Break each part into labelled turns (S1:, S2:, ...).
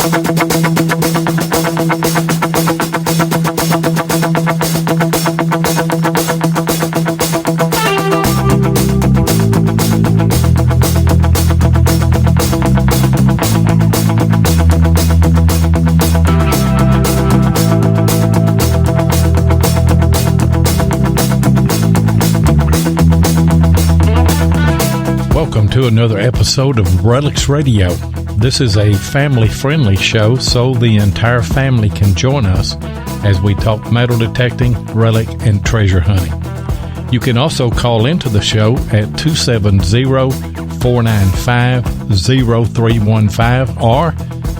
S1: Welcome to another episode of RELICS Radio. This is a family-friendly show, so the entire family can join us as we talk metal detecting, relic, and treasure hunting. You can also call into the show at 270-495-0315 or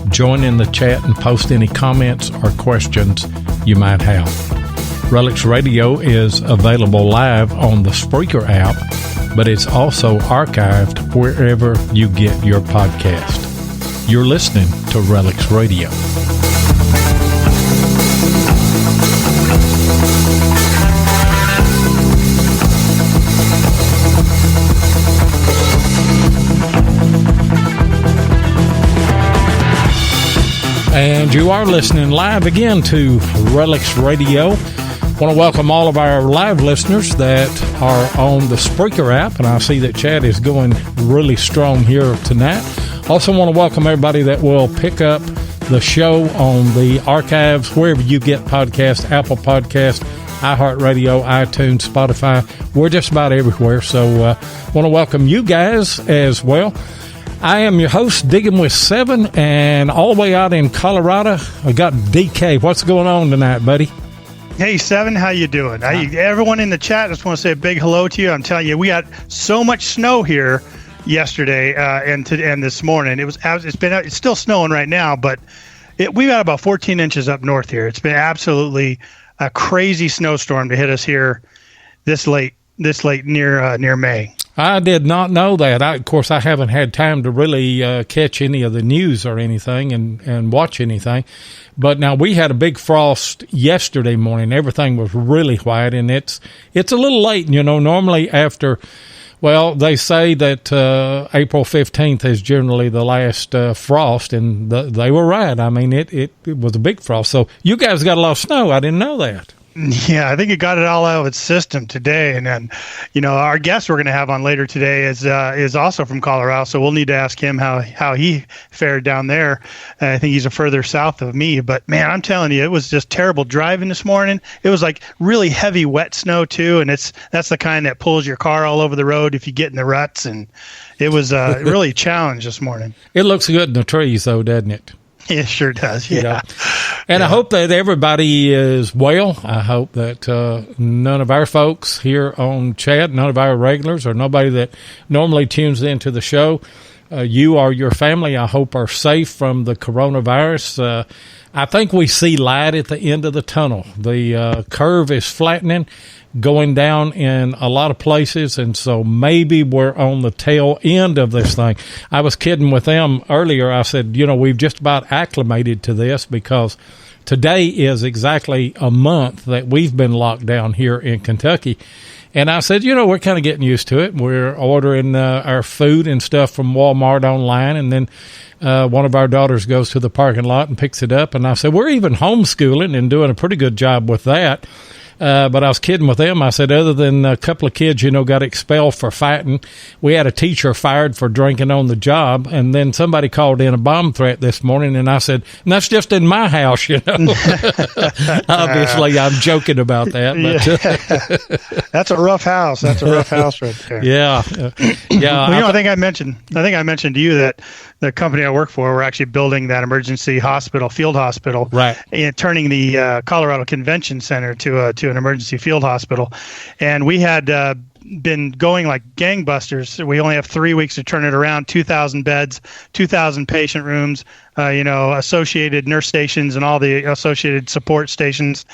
S1: join in the chat and post any comments or questions you might have. RELICS Radio is available live on the Spreaker app, but it's also archived wherever you get your podcast. You're listening to RELICS Radio. And you are listening live again to RELICS Radio. I want to welcome all of our live listeners that are on the Spreaker app, and I see that Chad is going really strong here tonight. Also want to welcome everybody that will pick up the show on the archives, wherever you get podcasts, Apple Podcasts, iHeartRadio, iTunes, Spotify. We're just about everywhere, so want to welcome you guys as well. I am your host, Diggin with 7, and all the way out in Colorado, I got DK. What's going on tonight, buddy?
S2: Hey, 7, how you doing? Everyone in the chat, just want to say a big hello to you. I'm telling you, we got so much snow here yesterday and this morning. It's still snowing right now, but we got about 14 inches up north here. It's been absolutely a crazy snowstorm to hit us here this late near May.
S1: I did not know that. Of course, I haven't had time to really catch any of the news or anything and watch anything. But now we had a big frost yesterday morning. Everything was really white, and it's a little late. You know, normally after, well, they say that April 15th is generally the last frost, and they were right. I mean, it was a big frost. So you guys got a lot of snow. I didn't know that.
S2: Yeah, I think it got it all out of its system today. And then, our guest we're going to have on later today is also from Colorado, so we'll need to ask him how he fared down there. I think he's a further south of me. But, man, I'm telling you, it was just terrible driving this morning. It was like really heavy, wet snow, too, and that's the kind that pulls your car all over the road if you get in the ruts. And it was really a challenge this morning.
S1: It looks good in the trees, though, doesn't it?
S2: It sure does, yeah.
S1: And I hope that everybody is well. I hope that none of our folks here on chat, none of our regulars, or nobody that normally tunes into the show, you or your family, I hope, are safe from the coronavirus. I think we see light at the end of the tunnel. The curve is flattening, going down in a lot of places, and so maybe we're on the tail end of this thing. I was kidding with them earlier. I said, we've just about acclimated to this because today is exactly a month that we've been locked down here in Kentucky. And I said, we're kind of getting used to it. We're ordering our food and stuff from Walmart online, and then one of our daughters goes to the parking lot and picks it up. And I said, we're even homeschooling and doing a pretty good job with that. But I was kidding with them. I said, other than a couple of kids, got expelled for fighting, we had a teacher fired for drinking on the job. And then somebody called in a bomb threat this morning. And I said, and that's just in my house, Obviously, I'm joking about that. But
S2: that's a rough house. That's a rough house right there.
S1: Yeah.
S2: Well, I think I mentioned to you that the company I work for, we're actually building that emergency hospital, field hospital,
S1: right,
S2: and turning the Colorado Convention Center to an emergency field hospital. And we had been going like gangbusters. We only have 3 weeks to turn it around. 2,000 beds, 2,000 patient rooms, associated nurse stations and all the associated support stations.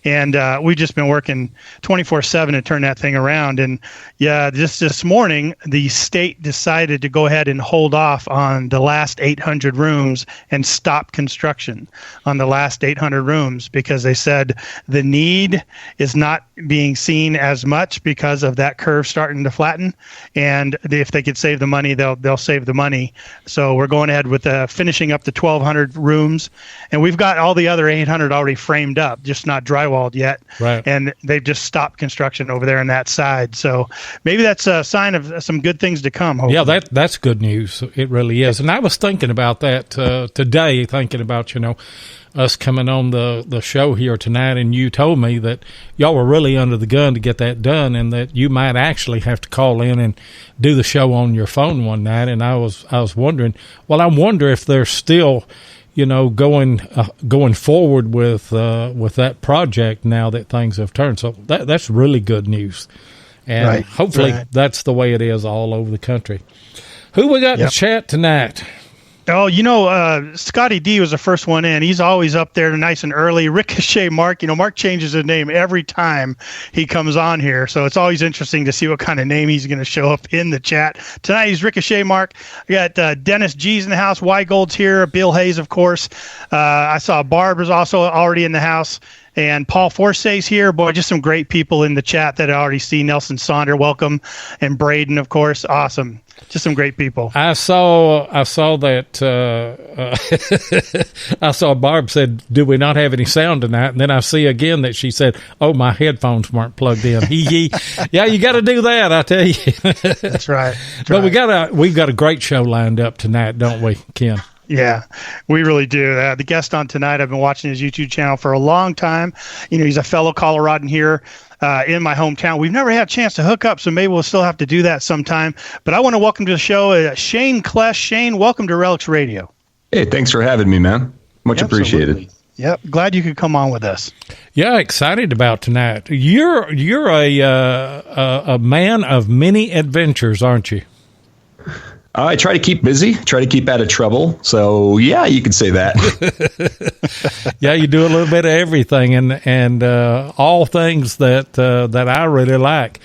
S2: And we've just been working 24/7 to turn that thing around. And just this morning, the state decided to go ahead and hold off on the last 800 rooms and stop construction on the last 800 rooms because they said the need is not being seen as much because of that curve starting to flatten. And if they could save the money, they'll save the money. So we're going ahead with finishing up the the 1,200 rooms, and we've got all the other 800 already framed up, just not drywalled yet.
S1: Right.
S2: And they've just stopped construction over there on that side. So maybe that's a sign of some good things to come. Hopefully.
S1: Yeah, that's good news. It really is. And I was thinking about that today, thinking about, us coming on the show here tonight, and you told me that y'all were really under the gun to get that done, and that you might actually have to call in and do the show on your phone one night. And I was wondering, well, I wonder if they're still, going forward with that project now that things have turned. So that's really good news, and hopefully that's the way it is all over the country. Who we got in the chat tonight?
S2: Oh, Scotty D was the first one in. He's always up there nice and early. Ricochet Mark, Mark changes his name every time he comes on here. So it's always interesting to see what kind of name he's going to show up in the chat. Tonight he's Ricochet Mark. We got Dennis G's in the house. Y Gold's here. Bill Hayes, of course. I saw Barb is also already in the house. And Paul Forsay's here. Boy, just some great people in the chat that I already see. Nelson Sonder, welcome. And Braden, of course. Awesome. Just some great people.
S1: I saw that I saw Barb said, do we not have any sound tonight? And then I see again that she said, oh, my headphones weren't plugged in. Yeah, you got to do that, I tell you.
S2: That's right.
S1: But we've got a great show lined up tonight, don't we, Ken?
S2: Yeah, we really do. The guest on tonight, I've been watching his YouTube channel for a long time. He's a fellow Coloradan here in my hometown. We've never had a chance to hook up, so maybe we'll still have to do that sometime. But I want to welcome to the show Shane Klesh. Shane, welcome to RELICS Radio.
S3: Hey, thanks for having me, man. Much appreciated.
S2: Yep, glad you could come on with us.
S1: Yeah, excited about tonight. You're a man of many adventures, aren't you?
S3: I try to keep busy, try to keep out of trouble. So, yeah, you could say that.
S1: Yeah, you do a little bit of everything, and all things that I really like.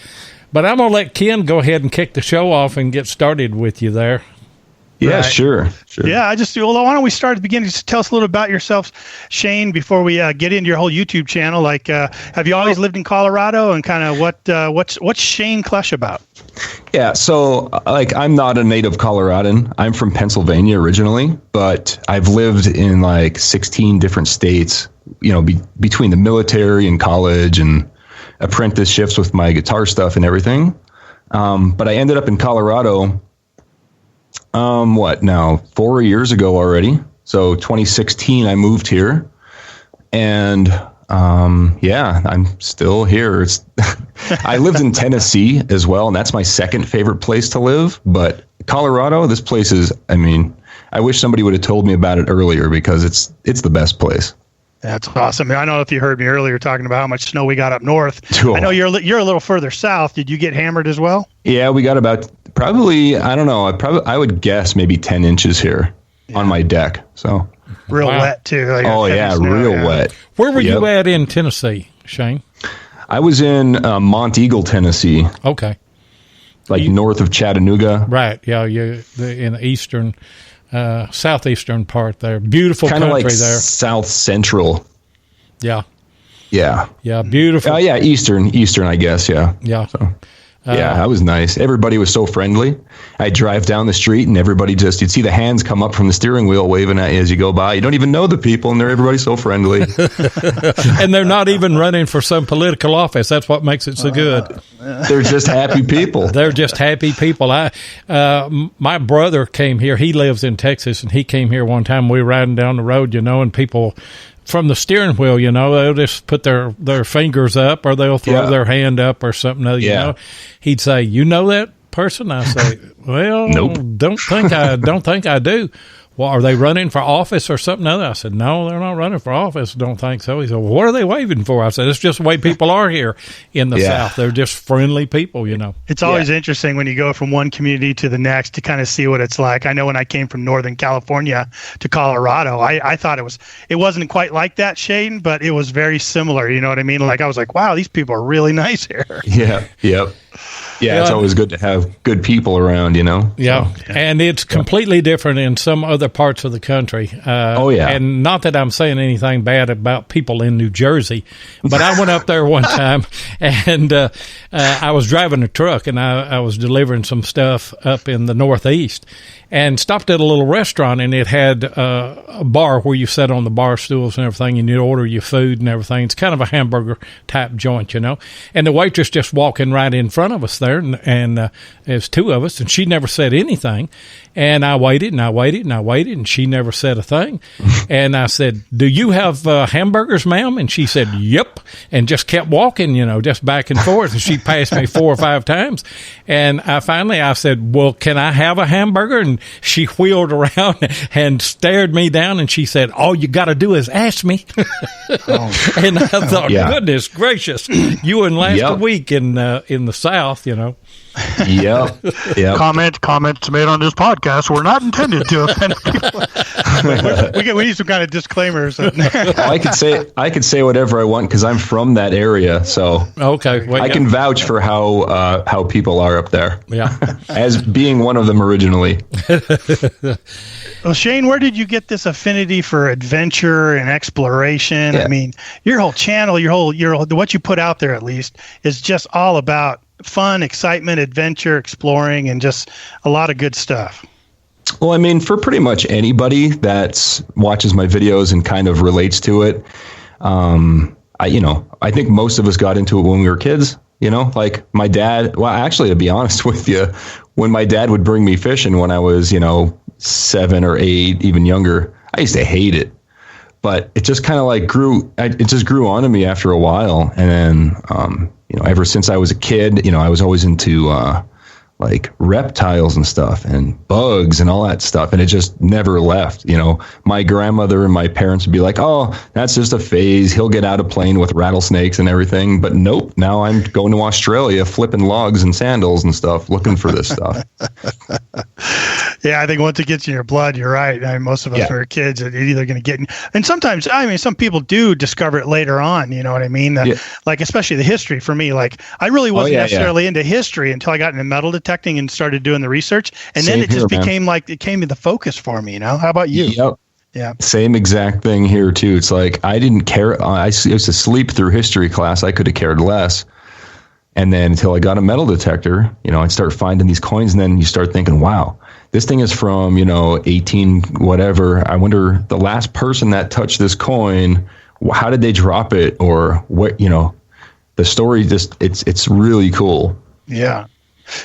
S1: But I'm going to let Ken go ahead and kick the show off and get started with you there.
S3: Yeah, sure.
S2: Yeah, why don't we start at the beginning? Just tell us a little about yourself, Shane, before we get into your whole YouTube channel. Like, have you always lived in Colorado, and kind of what's Shane Klesh about?
S3: Yeah, so I'm not a native Coloradan. I'm from Pennsylvania originally, but I've lived in 16 different states, between the military and college and apprenticeships with my guitar stuff and everything. But I ended up in Colorado 4 years ago already. So 2016, I moved here, and I'm still here. I lived in Tennessee as well, and that's my second favorite place to live. But Colorado, this place is, I wish somebody would have told me about it earlier, because it's the best place.
S2: That's awesome. I don't know if you heard me earlier talking about how much snow we got up north. Cool. I know you're a little further south. Did you get hammered as well? Yeah,
S3: we got about I would guess maybe 10 inches here on my deck. So
S2: real wet too.
S3: Real wet.
S1: Where were you at in Tennessee, Shane?
S3: I was in Monteagle, Tennessee.
S1: Okay.
S3: North of Chattanooga.
S1: Right. Yeah, you're in the eastern, southeastern part there. Beautiful
S3: country
S1: there.
S3: South central.
S1: Yeah.
S3: Yeah.
S1: Yeah, beautiful.
S3: Eastern, I guess, yeah.
S1: Yeah.
S3: So. That was nice. Everybody was so friendly. I'd drive down the street, and everybody you'd see the hands come up from the steering wheel waving at you as you go by. You don't even know the people, and everybody's so friendly.
S1: And they're not even running for some political office. That's what makes it so good.
S3: They're just happy people.
S1: They're just happy people. My brother came here. He lives in Texas, and he came here one time. We were riding down the road, and people from the steering wheel, they'll just put their fingers up, or they'll throw their hand up or something. He'd say, "You know that person?" I say, "Well,
S3: nope.
S1: don't think I do." Well, are they running for office or something other? I said, no, they're not running for office. Don't think so. He said, well, what are they waving for? I said, it's just the way people are here in the South. They're just friendly people,
S2: It's always interesting when you go from one community to the next to kind of see what it's like. I know when I came from Northern California to Colorado, I thought it wasn't quite like that, Shane, but it was very similar. You know what I mean? I was like, wow, these people are really nice here.
S3: Yeah. Yep. Yeah, it's always good to have good people around,
S1: Yeah, and it's completely different in some other parts of the country. And not that I'm saying anything bad about people in New Jersey, but I went up there one time, and I was driving a truck, and I was delivering some stuff up in the Northeast, and stopped at a little restaurant, and it had a bar where you sat on the bar stools and everything, and you'd order your food and everything. It's kind of a hamburger type joint, you know. And the waitress just walking right in front of us there, and there's two of us, and she never said anything. And I waited, and I waited, and I waited, and she never said a thing. And I said, "Do you have hamburgers, ma'am?" And she said, "Yep," and just kept walking, you know, just back and forth. And she passed me 4 or 5 times. And I said, "Well, can I have a hamburger?" And she wheeled around and stared me down, and she said, "All you got to do is ask me." And I thought, goodness gracious, you and last week in the South, you know.
S3: Yep.
S2: Comments made on this podcast were not intended to offend people. We need some kind of disclaimers.
S3: I could say whatever I want because I'm from that area, so
S1: okay, well,
S3: I can vouch for how people are up there.
S1: Yeah,
S3: as being one of them originally.
S2: Well, Shane, where did you get this affinity for adventure and exploration?
S3: Yeah.
S2: I mean, your whole channel, your whole what you put out there at least is just all about fun, excitement, adventure, exploring, and just a lot of good stuff.
S3: Well, I mean, for pretty much anybody that watches my videos and kind of relates to it, I think most of us got into it when we were kids. You know, like my dad. Well, actually, to be honest with you, when my dad would bring me fishing when I was, 7 or 8, even younger, I used to hate it. But it just kind of like grew. It just grew onto me after a while, and then ever since I was a kid, I was always into like reptiles and stuff and bugs and all that stuff. And it just never left. My grandmother and my parents would be like, "Oh, that's just a phase. He'll get out of plane with rattlesnakes and everything." But nope, now I'm going to Australia, flipping logs and sandals and stuff, looking for this stuff.
S2: Yeah, I think once it gets in your blood, you're right. I mean, most of us when we're kids, it's either going to get in. And sometimes, some people do discover it later on, you know what I mean? Like, especially the history for me. Like, I really wasn't necessarily into history until I got into metal detecting and started doing the research. And then it just became like, it came to the focus for me, How about you?
S3: Yep.
S2: Yeah.
S3: Same exact thing here, too. It's like, I didn't care. I used to sleep through history class. I could have cared less. And then until I got a metal detector, I'd start finding these coins, and then you start thinking, wow, this thing is from, 18 whatever. I wonder the last person that touched this coin, how did they drop it? Or what, the story just, it's really cool.
S2: Yeah.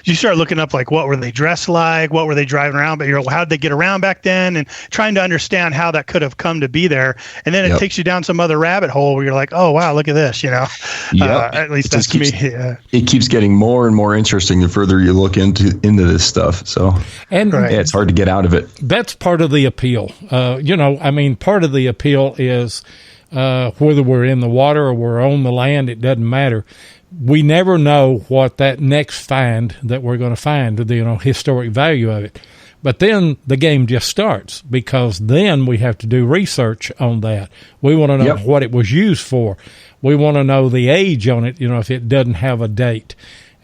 S2: You start looking up, like, what were they dressed like? What were they driving around? But how did they get around back then? And trying to understand how that could have come to be there. And then it takes you down some other rabbit hole where you're like, oh, wow, look at this, At least that's me. Yeah.
S3: It keeps getting more and more interesting the further you look into this stuff. So it's hard to get out of it.
S1: That's part of the appeal. Part of the appeal is whether we're in the water or we're on the land, it doesn't matter. We never know what that next find that we're going to find, the historic value of it. But then the game just starts, because then we have to do research on that. We want to know what it was used for. We want to know the age on it, if it doesn't have a date.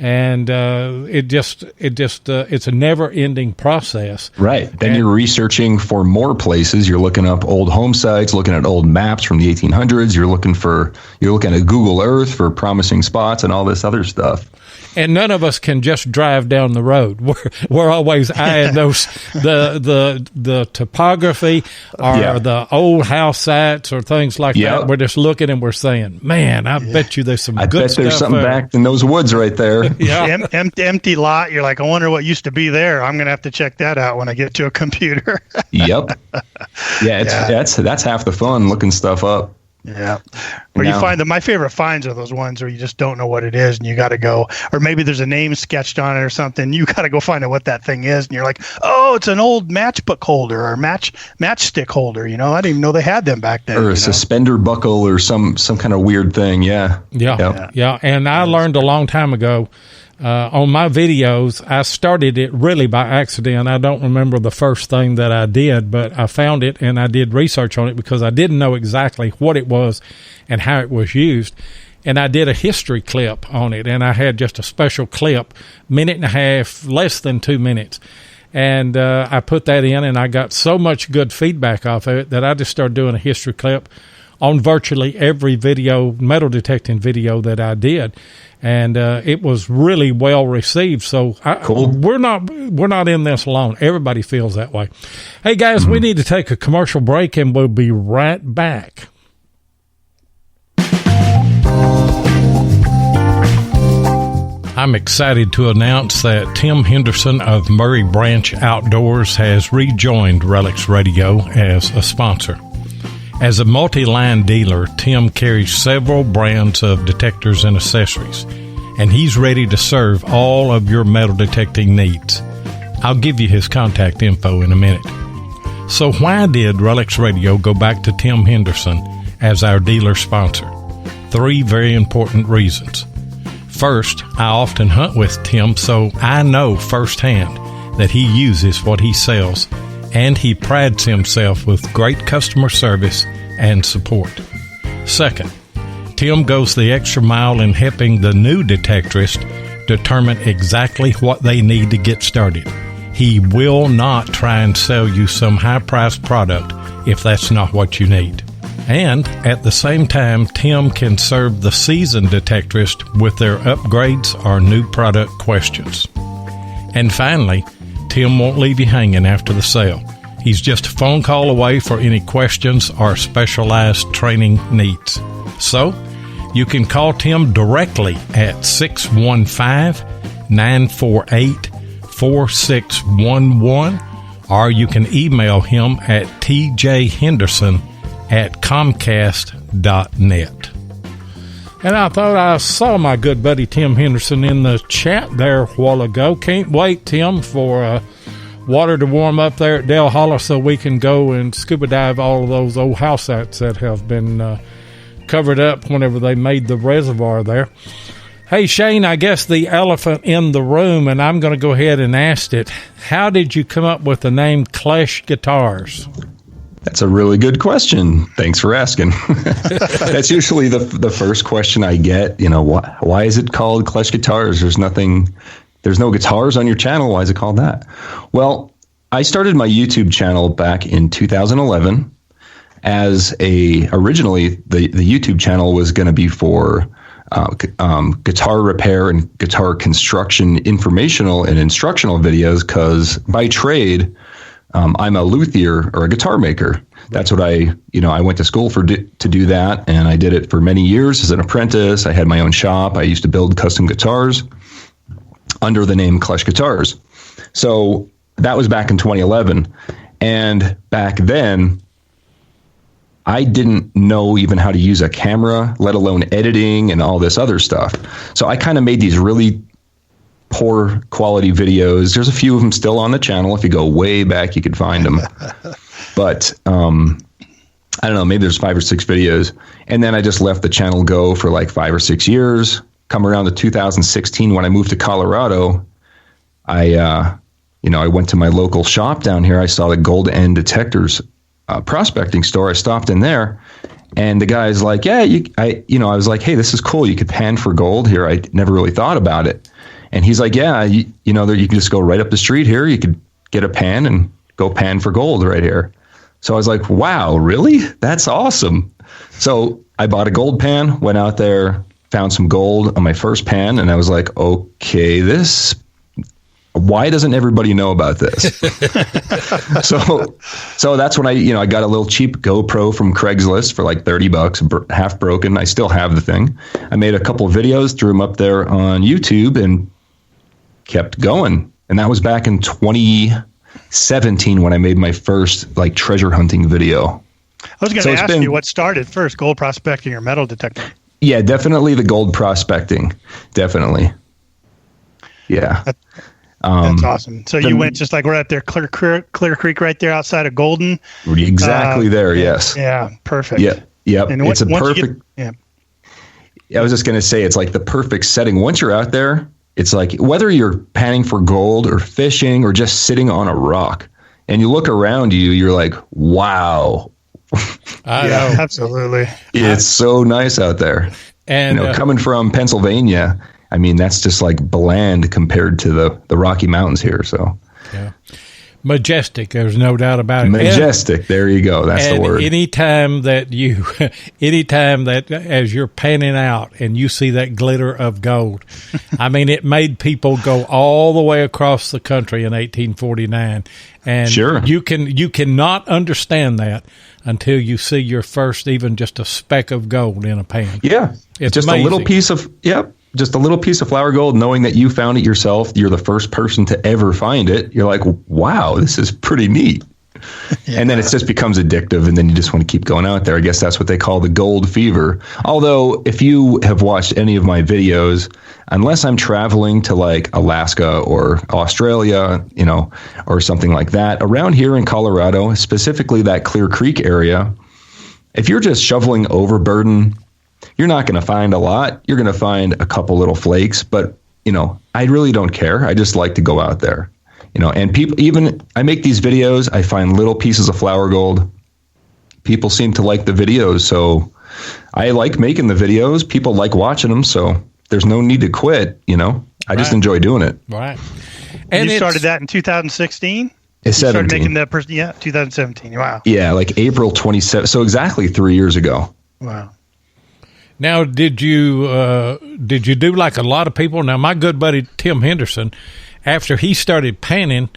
S1: And it's a never-ending process.
S3: Right. Then you're researching for more places. You're looking up old home sites, looking at old maps from the 1800s. You're looking at Google Earth for promising spots and all this other stuff.
S1: And none of us can just drive down the road. We're always eyeing those the topography or the old house sites or things like that. We're just looking and we're saying, "Man, I bet you there's some good stuff." I bet there's something
S3: back in those woods right there.
S2: Empty lot. You're like, I wonder what used to be there. I'm gonna have to check that out when I get to a computer.
S3: Yep. That's half the fun, looking stuff up.
S2: Yeah. Where you find my favorite finds are those ones where you just don't know what it is and you got to go, or maybe there's a name sketched on it or something. You got to go find out what that thing is. And you're like, oh, it's an old matchbook holder or matchstick holder. I didn't even know they had them back then.
S3: Or a suspender buckle or some kind of weird thing. Yeah.
S1: And I learned a long time ago, on my videos, I started it really by accident. I don't remember the first thing that I did, but I found it and I did research on it because I didn't know exactly what it was and how it was used. And I did a history clip on it, and I had just a special clip, 1.5 minutes, less than 2 minutes. And I put that in, and I got so much good feedback off of it that I just started doing a history clip on virtually every metal detecting video that I did. And it was really well received. So
S3: cool.
S1: We're not in this alone. Everybody feels that way. Hey guys, we need to take a commercial break, and we'll be right back. I'm excited to announce that Tim Henderson of Murray Branch Outdoors has rejoined RELICS Radio as a sponsor. As a multi-line dealer, Tim carries several brands of detectors and accessories, and he's ready to serve all of your metal detecting needs. I'll give you his contact info in a minute. So why did RELICS Radio go back to Tim Henderson as our dealer sponsor? 3 very important reasons. First, I often hunt with Tim, so I know firsthand that he uses what he sells, and he prides himself with great customer service and support. Second, Tim goes the extra mile in helping the new detectorist determine exactly what they need to get started. He will not try and sell you some high-priced product if that's not what you need. And at the same time, Tim can serve the seasoned detectorist with their upgrades or new product questions. And finally, Tim won't leave you hanging after the sale. He's just a phone call away for any questions or specialized training needs. So, you can call Tim directly at 615-948-4611, or you can email him at tjhenderson@comcast.net. And I thought I saw my good buddy Tim Henderson in the chat there a while ago. Can't wait, Tim, for water to warm up there at Dale Hollow so we can go and scuba dive all of those old house sites that have been covered up whenever they made the reservoir there. Hey, Shane, I guess the elephant in the room, and I'm going to go ahead and ask it, how did you come up with the name KleshGuitars?
S3: That's a really good question. Thanks for asking. That's usually the first question I get. You know, why is it called KleshGuitars? There's no guitars on your channel. Why is it called that? Well, I started my YouTube channel back in 2011 originally the YouTube channel was going to be for guitar repair and guitar construction informational and instructional videos, because by trade, I'm a luthier or a guitar maker. That's what I went to school to do that, and I did it for many years as an apprentice. I had my own shop. I used to build custom guitars under the name KleshGuitars. So that was back in 2011, and back then, I didn't know even how to use a camera, let alone editing and all this other stuff. So I kind of made these really poor quality videos. There's a few of them still on the channel. If you go way back, you could find them. But I don't know, maybe there's 5 or 6 videos. And then I just let the channel go for like 5 or 6 years. Come around to 2016 when I moved to Colorado, I went to my local shop down here. I saw the Gold End Detectors prospecting store. I stopped in there, and the guy's like, "Yeah, I was like, hey, this is cool. You could pan for gold here. I never really thought about it." And he's like, "Yeah, you can just go right up the street here. You could get a pan and go pan for gold right here." So I was like, "Wow, really? That's awesome." So I bought a gold pan, went out there, found some gold on my first pan, and I was like, "Okay, why doesn't everybody know about this?" So that's when I got a little cheap GoPro from Craigslist for like $30, half broken. I still have the thing. I made a couple of videos, threw them up there on YouTube, and kept going. And that was back in 2017 when I made my first like treasure hunting video.
S2: I was going to ask you what started first, gold prospecting or metal detecting?
S3: Yeah, definitely the gold prospecting. Definitely. Yeah.
S2: That's awesome. So you went just like right up there, Clear Creek, right there outside of Golden.
S3: Exactly there. Yes.
S2: Yeah. Perfect.
S3: Yep. And it's a perfect. I was just going to say, it's like the perfect setting. Once you're out there, it's like whether you're panning for gold or fishing or just sitting on a rock, and you look around you, you're like, wow.
S1: I know.
S2: Absolutely.
S3: It's so nice out there. And coming from Pennsylvania, I mean, that's just like bland compared to the Rocky Mountains here. So,
S1: yeah. Majestic, there's no doubt about it.
S3: Majestic, there you go. That's the word.
S1: Anytime that as you're panning out and you see that glitter of gold, I mean, it made people go all the way across the country in 1849. And
S3: sure.
S1: you cannot understand that until you see your first, even just a speck of gold in a pan.
S3: Yeah.
S1: It's
S3: just
S1: amazing.
S3: a little piece of, just a little piece of flour gold, knowing that you found it yourself. You're the first person to ever find it. You're like, wow, this is pretty neat. Yeah. And then it just becomes addictive, and then you just want to keep going out there. I guess that's what they call the gold fever. Although, if you have watched any of my videos, unless I'm traveling to like Alaska or Australia, or something like that, around here in Colorado, specifically that Clear Creek area, if you're just shoveling overburden, you're not going to find a lot. You're going to find a couple little flakes, but, I really don't care. I just like to go out there, and people, even I make these videos, I find little pieces of flour gold. People seem to like the videos. So I like making the videos. People like watching them. So there's no need to quit. I just enjoy doing it.
S1: Right.
S2: And you started that in 2016?
S3: It's 17.
S2: Started making that 2017. Wow.
S3: Yeah. Like April 27. So exactly 3 years ago.
S2: Wow.
S1: Now, did you do like a lot of people? Now, my good buddy Tim Henderson, after he started panning,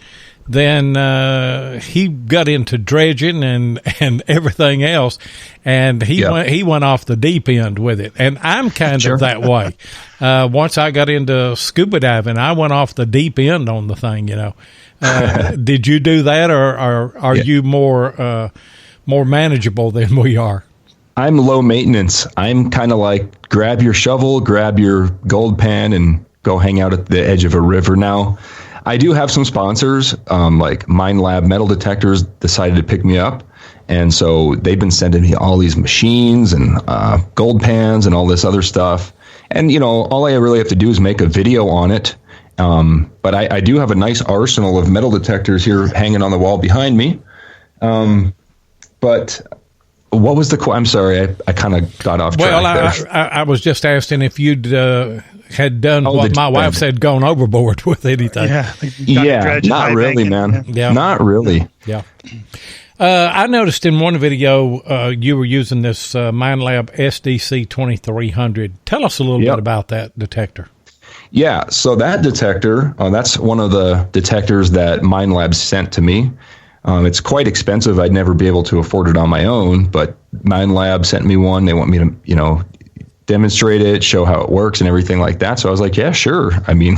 S1: then he got into dredging and everything else, and he went off the deep end with it. And I'm kind of that way. Once I got into scuba diving, I went off the deep end on the thing. Did you do that, or are you more manageable than we are?
S3: I'm low maintenance. I'm kind of like grab your shovel, grab your gold pan, and go hang out at the edge of a river. Now, I do have some sponsors, like Mine Lab Metal Detectors decided to pick me up. And so they've been sending me all these machines and gold pans and all this other stuff. And, all I really have to do is make a video on it. But I do have a nice arsenal of metal detectors here hanging on the wall behind me. But what was I'm sorry, I kind of got off track.
S1: Well, I was just asking if you'd had done what my wife said, gone overboard with anything.
S3: Yeah, not really, man. Yeah. Not really.
S1: Yeah. I noticed in one video you were using this Mine Lab SDC 2300. Tell us a little bit about that detector.
S3: Yeah, so that detector, that's one of the detectors that Mine Lab sent to me. It's quite expensive. I'd never be able to afford it on my own, but Mine Lab sent me one. They want me to, demonstrate it, show how it works and everything like that. So I was like, yeah, sure. I mean,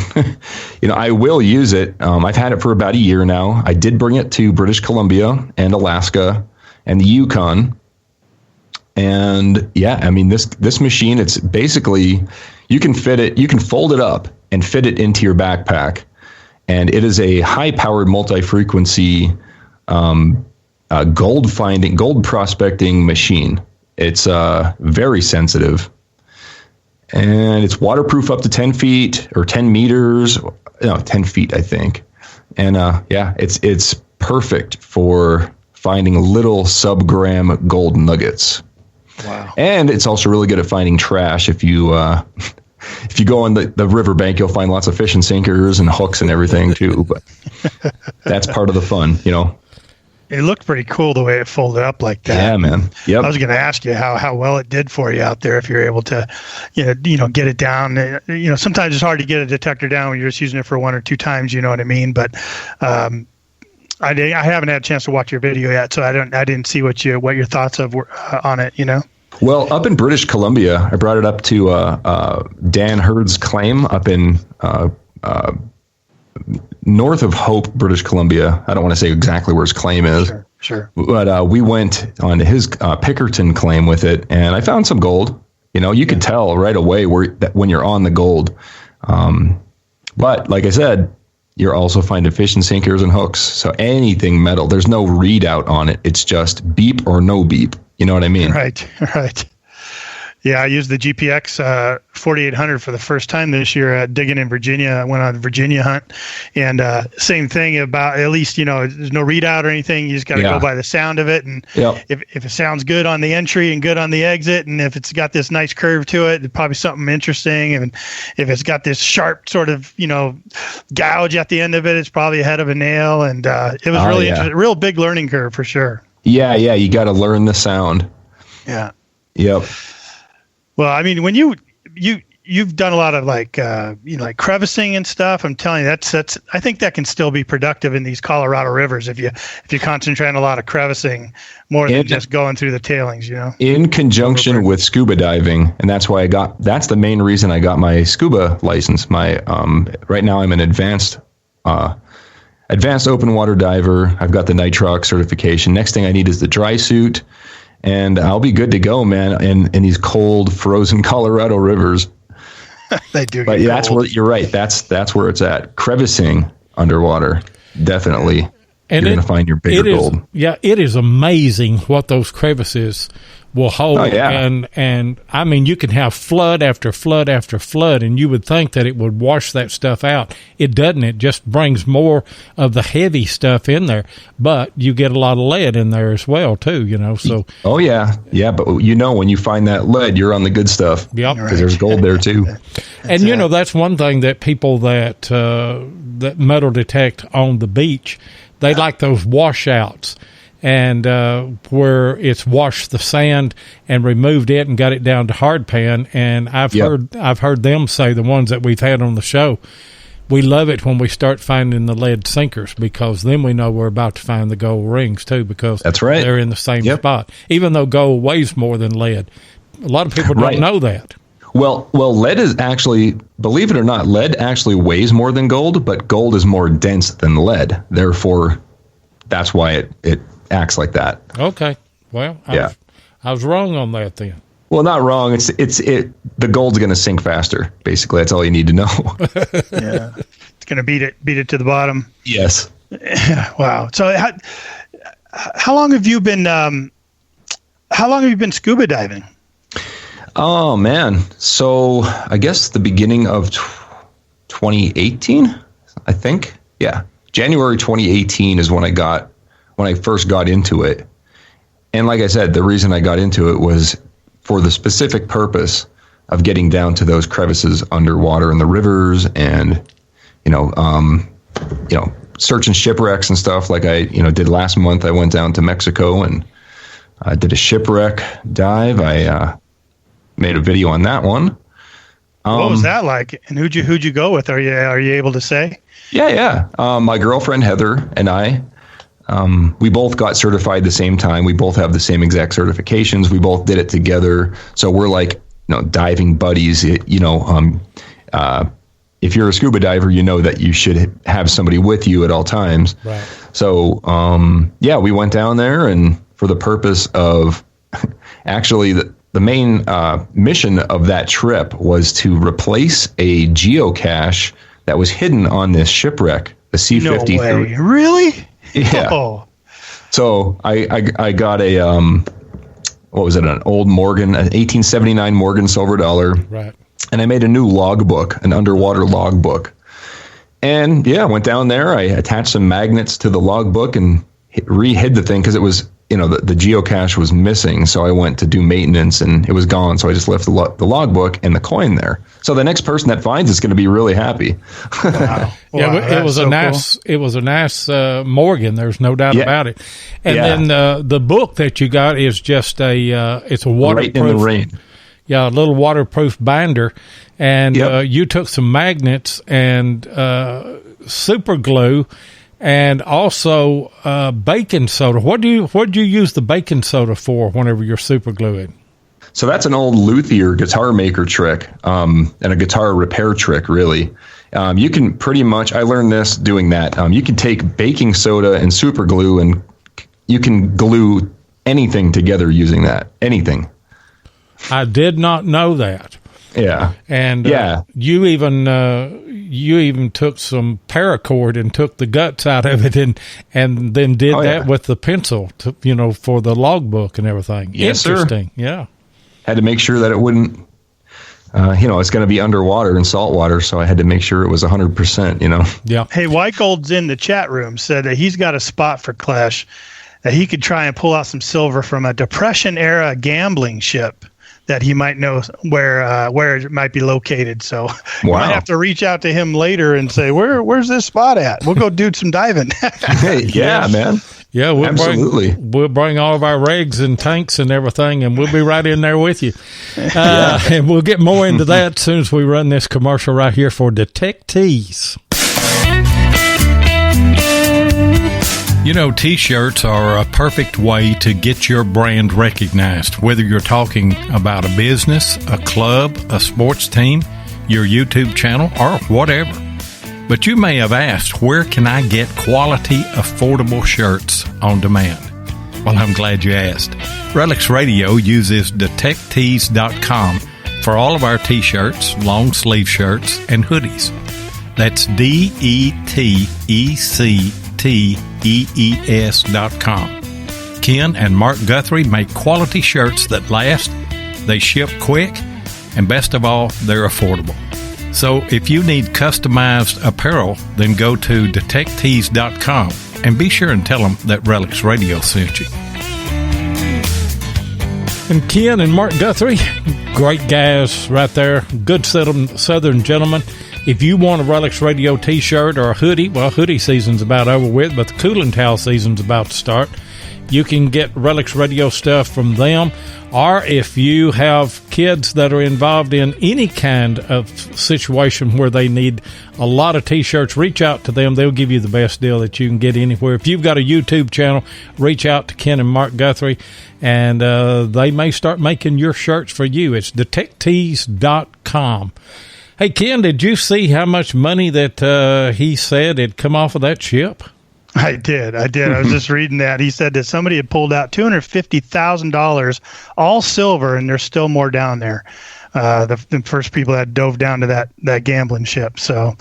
S3: I will use it. I've had it for about a year now. I did bring it to British Columbia and Alaska and the Yukon. And yeah, I mean, this machine, it's basically, you can fold it up and fit it into your backpack. And it is a high-powered multi-frequency gold prospecting machine. It's very sensitive, and it's waterproof up to 10 feet or 10 meters. No, 10 feet, I think. And it's perfect for finding little sub-gram gold nuggets.
S2: Wow! And
S3: it's also really good at finding trash. If you go on the riverbank, you'll find lots of fishing sinkers and hooks and everything too. But that's part of the fun,
S2: It looked pretty cool the way it folded up like that.
S3: Yeah, man. Yep.
S2: I was going to ask you how well it did for you out there, if you're able to, get it down. Sometimes it's hard to get a detector down when you're just using it for one or two times. You know what I mean? But I haven't had a chance to watch your video yet, so I didn't see what your thoughts were on it.
S3: Well, up in British Columbia, I brought it up to Dan Hurd's claim up in north of Hope, British Columbia. I don't want to say exactly where his claim is.
S2: Sure.
S3: But we went on to his Pickerton claim with it, and I found some gold. You could tell right away when you're on the gold. But like I said, you're also finding fishing sinkers and hooks. So anything metal, there's no readout on it. It's just beep or no beep. You know what I mean?
S2: Right. Yeah, I used the GPX 4800 for the first time this year at Diggin in Virginia. I went on a Virginia hunt, and same thing about, at least, there's no readout or anything. You just got to go by the sound of it, and if it sounds good on the entry and good on the exit, and if it's got this nice curve to it, it's probably something interesting. And if it's got this sharp sort of gouge at the end of it, it's probably a head of a nail. And it was really interesting, real big learning curve for sure. Yeah,
S3: you got to learn the sound.
S2: Yeah.
S3: Yep.
S2: Well, I mean, when you've done a lot of like crevicing and stuff, I'm telling you, that's I think that can still be productive in these Colorado rivers if you concentrate on a lot of crevicing more than just going through the tailings,
S3: In conjunction with scuba diving, and that's the main reason I got my scuba license. My right now I'm an advanced open water diver. I've got the nitrox certification. Next thing I need is the dry suit. And I'll be good to go, man, in these cold, frozen Colorado rivers.
S2: They do.
S3: But that's where you're right. That's where it's at. Crevicing underwater, definitely. And you're going to find your bigger gold.
S1: Yeah, it is amazing what those crevices will hold. Oh, yeah. And I mean, you can have flood after flood after flood, and you would think that it would wash that stuff out. It doesn't. It just brings more of the heavy stuff in there. But you get a lot of lead in there as well, too, So. Oh,
S3: yeah. Yeah, but when you find that lead, you're on the good stuff.
S1: Yep.
S3: Because there's gold there, too.
S1: And, that's one thing that people that metal detect on the beach, they like those washouts. And where it's washed the sand and removed it and got it down to hard pan. And I've heard them say, the ones that we've had on the show, we love it when we start finding the lead sinkers, because then we know we're about to find the gold rings too, because
S3: that's right,
S1: they're in the same spot. Even though gold weighs more than lead, a lot of people don't know that.
S3: Well, lead is actually, believe it or not, lead actually weighs more than gold, but gold is more dense than lead. Therefore, that's why it acts like that.
S1: Okay. Well, I was wrong on that then.
S3: Well, not wrong. The gold's going to sink faster. Basically, that's all you need to know.
S2: Yeah, it's going to beat it to the bottom.
S3: Yes.
S2: Wow. So, how long have you been scuba diving?
S3: Oh man. So I guess the beginning of 2018. I think. Yeah, January 2018 is when I first got into it. And like I said, the reason I got into it was for the specific purpose of getting down to those crevices underwater in the rivers, and searching shipwrecks and stuff like I did last month. I went down to Mexico and did a shipwreck dive. I made a video on that one.
S2: What was that like? And who'd you go with? Are you able to say?
S3: Yeah. My girlfriend Heather and I. We both got certified the same time. We both have the same exact certifications. We both did it together. So we're like, diving buddies. If you're a scuba diver, you know that you should have somebody with you at all times.
S1: Right.
S3: So, we went down there, and for the purpose of actually the main mission of that trip was to replace a geocache that was hidden on this shipwreck, the C-53.
S2: No way. Really?
S3: Yeah. Oh. So I got a what was it? An old Morgan, an 1879 Morgan silver dollar.
S1: Right.
S3: And I made a new logbook, an underwater logbook. And went down there. I attached some magnets to the logbook and re-hid the thing because it was, the geocache was missing. So I went to do maintenance and it was gone. So I just left the logbook and the coin there. So the next person that finds it's going to be really happy.
S2: Wow.
S1: It was a nice. Cool. It was a nice Morgan. There's no doubt about it. And then the book that you got is just it's a waterproof.
S3: Right in the rain.
S1: Yeah, a little waterproof binder, and you took some magnets and super glue, and also baking soda. What do you use the baking soda for whenever you're super gluing?
S3: So that's an old luthier guitar maker trick, and a guitar repair trick, really. You can pretty much, I learned this doing that. You can take baking soda and super glue, and you can glue anything together using that. Anything.
S1: I did not know that.
S3: Yeah.
S1: And you even took some paracord and took the guts out of it and then did that with the pencil to, for the logbook and everything.
S3: Yes,
S1: Interesting.
S3: Sir.
S1: Yeah.
S3: had to make sure that it wouldn't, it's going to be underwater and salt water, so I had to make sure it was 100%,
S1: Yeah.
S2: Hey, White Gold's in the chat room said that he's got a spot for Klesh, that he could try and pull out some silver from a Depression-era gambling ship that he might know where it might be located. So you might have to reach out to him later and say, where's this spot at? We'll go do some diving.
S3: Hey, yeah, man.
S1: Yeah,
S3: Absolutely.
S1: We'll bring all of our rigs and tanks and everything, and we'll be right in there with you. And we'll get more into that as soon as we run this commercial right here for Detectees. T-shirts are a perfect way to get your brand recognized, whether you're talking about a business, a club, a sports team, your YouTube channel, or whatever. But you may have asked, where can I get quality, affordable shirts on demand? Well, I'm glad you asked. RELICS RADIO uses DetectTees.com for all of our T-shirts, long sleeve shirts, and hoodies. That's DetectTees.com. Ken and Mark Guthrie make quality shirts that last, they ship quick, and best of all, they're affordable. So if you need customized apparel, then go to DetectTees.com and be sure and tell them that RELICS Radio sent you. And Ken and Mark Guthrie, great guys right there, good Southern gentlemen. If you want a RELICS Radio T-shirt or a hoodie, well, hoodie season's about over with, but the cooling towel season's about to start. You can get RELICS Radio stuff from them. Or if you have kids that are involved in any kind of situation where they need a lot of T-shirts, reach out to them. They'll give you the best deal that you can get anywhere. If you've got a YouTube channel, reach out to Ken and Mark Guthrie, and they may start making your shirts for you. It's DetectTees.com. Hey, Ken, did you see how much money that he said had come off of that ship?
S2: I did. I was just reading that. He said that somebody had pulled out $250,000, all silver, and there's still more down there. The first people that dove down to that gambling ship. So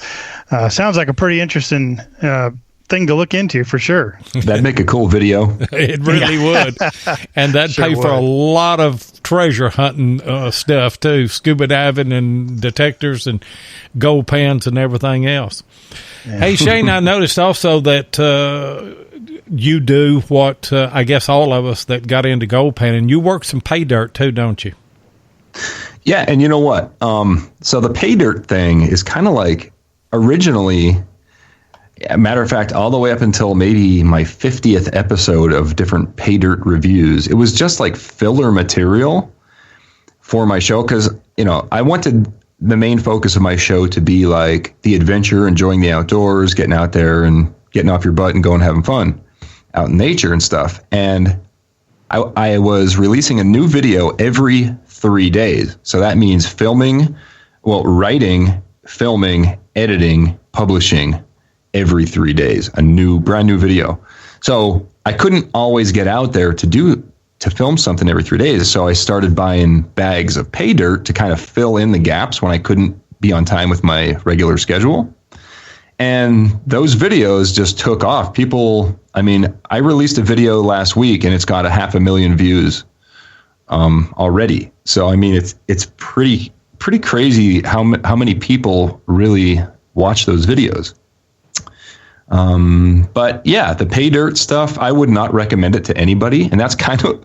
S2: sounds like a pretty interesting thing to look into for sure.
S3: That'd make a cool video.
S1: It really would. And that'd pay for a lot of treasure hunting stuff too, scuba diving and detectors and gold pans and everything else. Yeah. Hey, Shane, I noticed also that you do what I guess all of us that got into gold panning, you work some pay dirt too, don't you?
S3: Yeah, and you know what? So the pay dirt thing is kind of like originally, matter of fact, all the way up until maybe my 50th episode of different pay dirt reviews, it was just like filler material for my show because, I wanted the main focus of my show to be like the adventure, enjoying the outdoors, getting out there and getting off your butt and going having fun out in nature and stuff. And I was releasing a new video every 3 days. So that means writing, filming, editing, publishing every 3 days, brand new video. So I couldn't always get out there to film something every 3 days. So I started buying bags of pay dirt to kind of fill in the gaps when I couldn't be on time with my regular schedule. And those videos just took off. I released a video last week and it's got 500,000 views already. So, it's pretty crazy how many people really watch those videos. But yeah, the pay dirt stuff, I would not recommend it to anybody. And that's kind of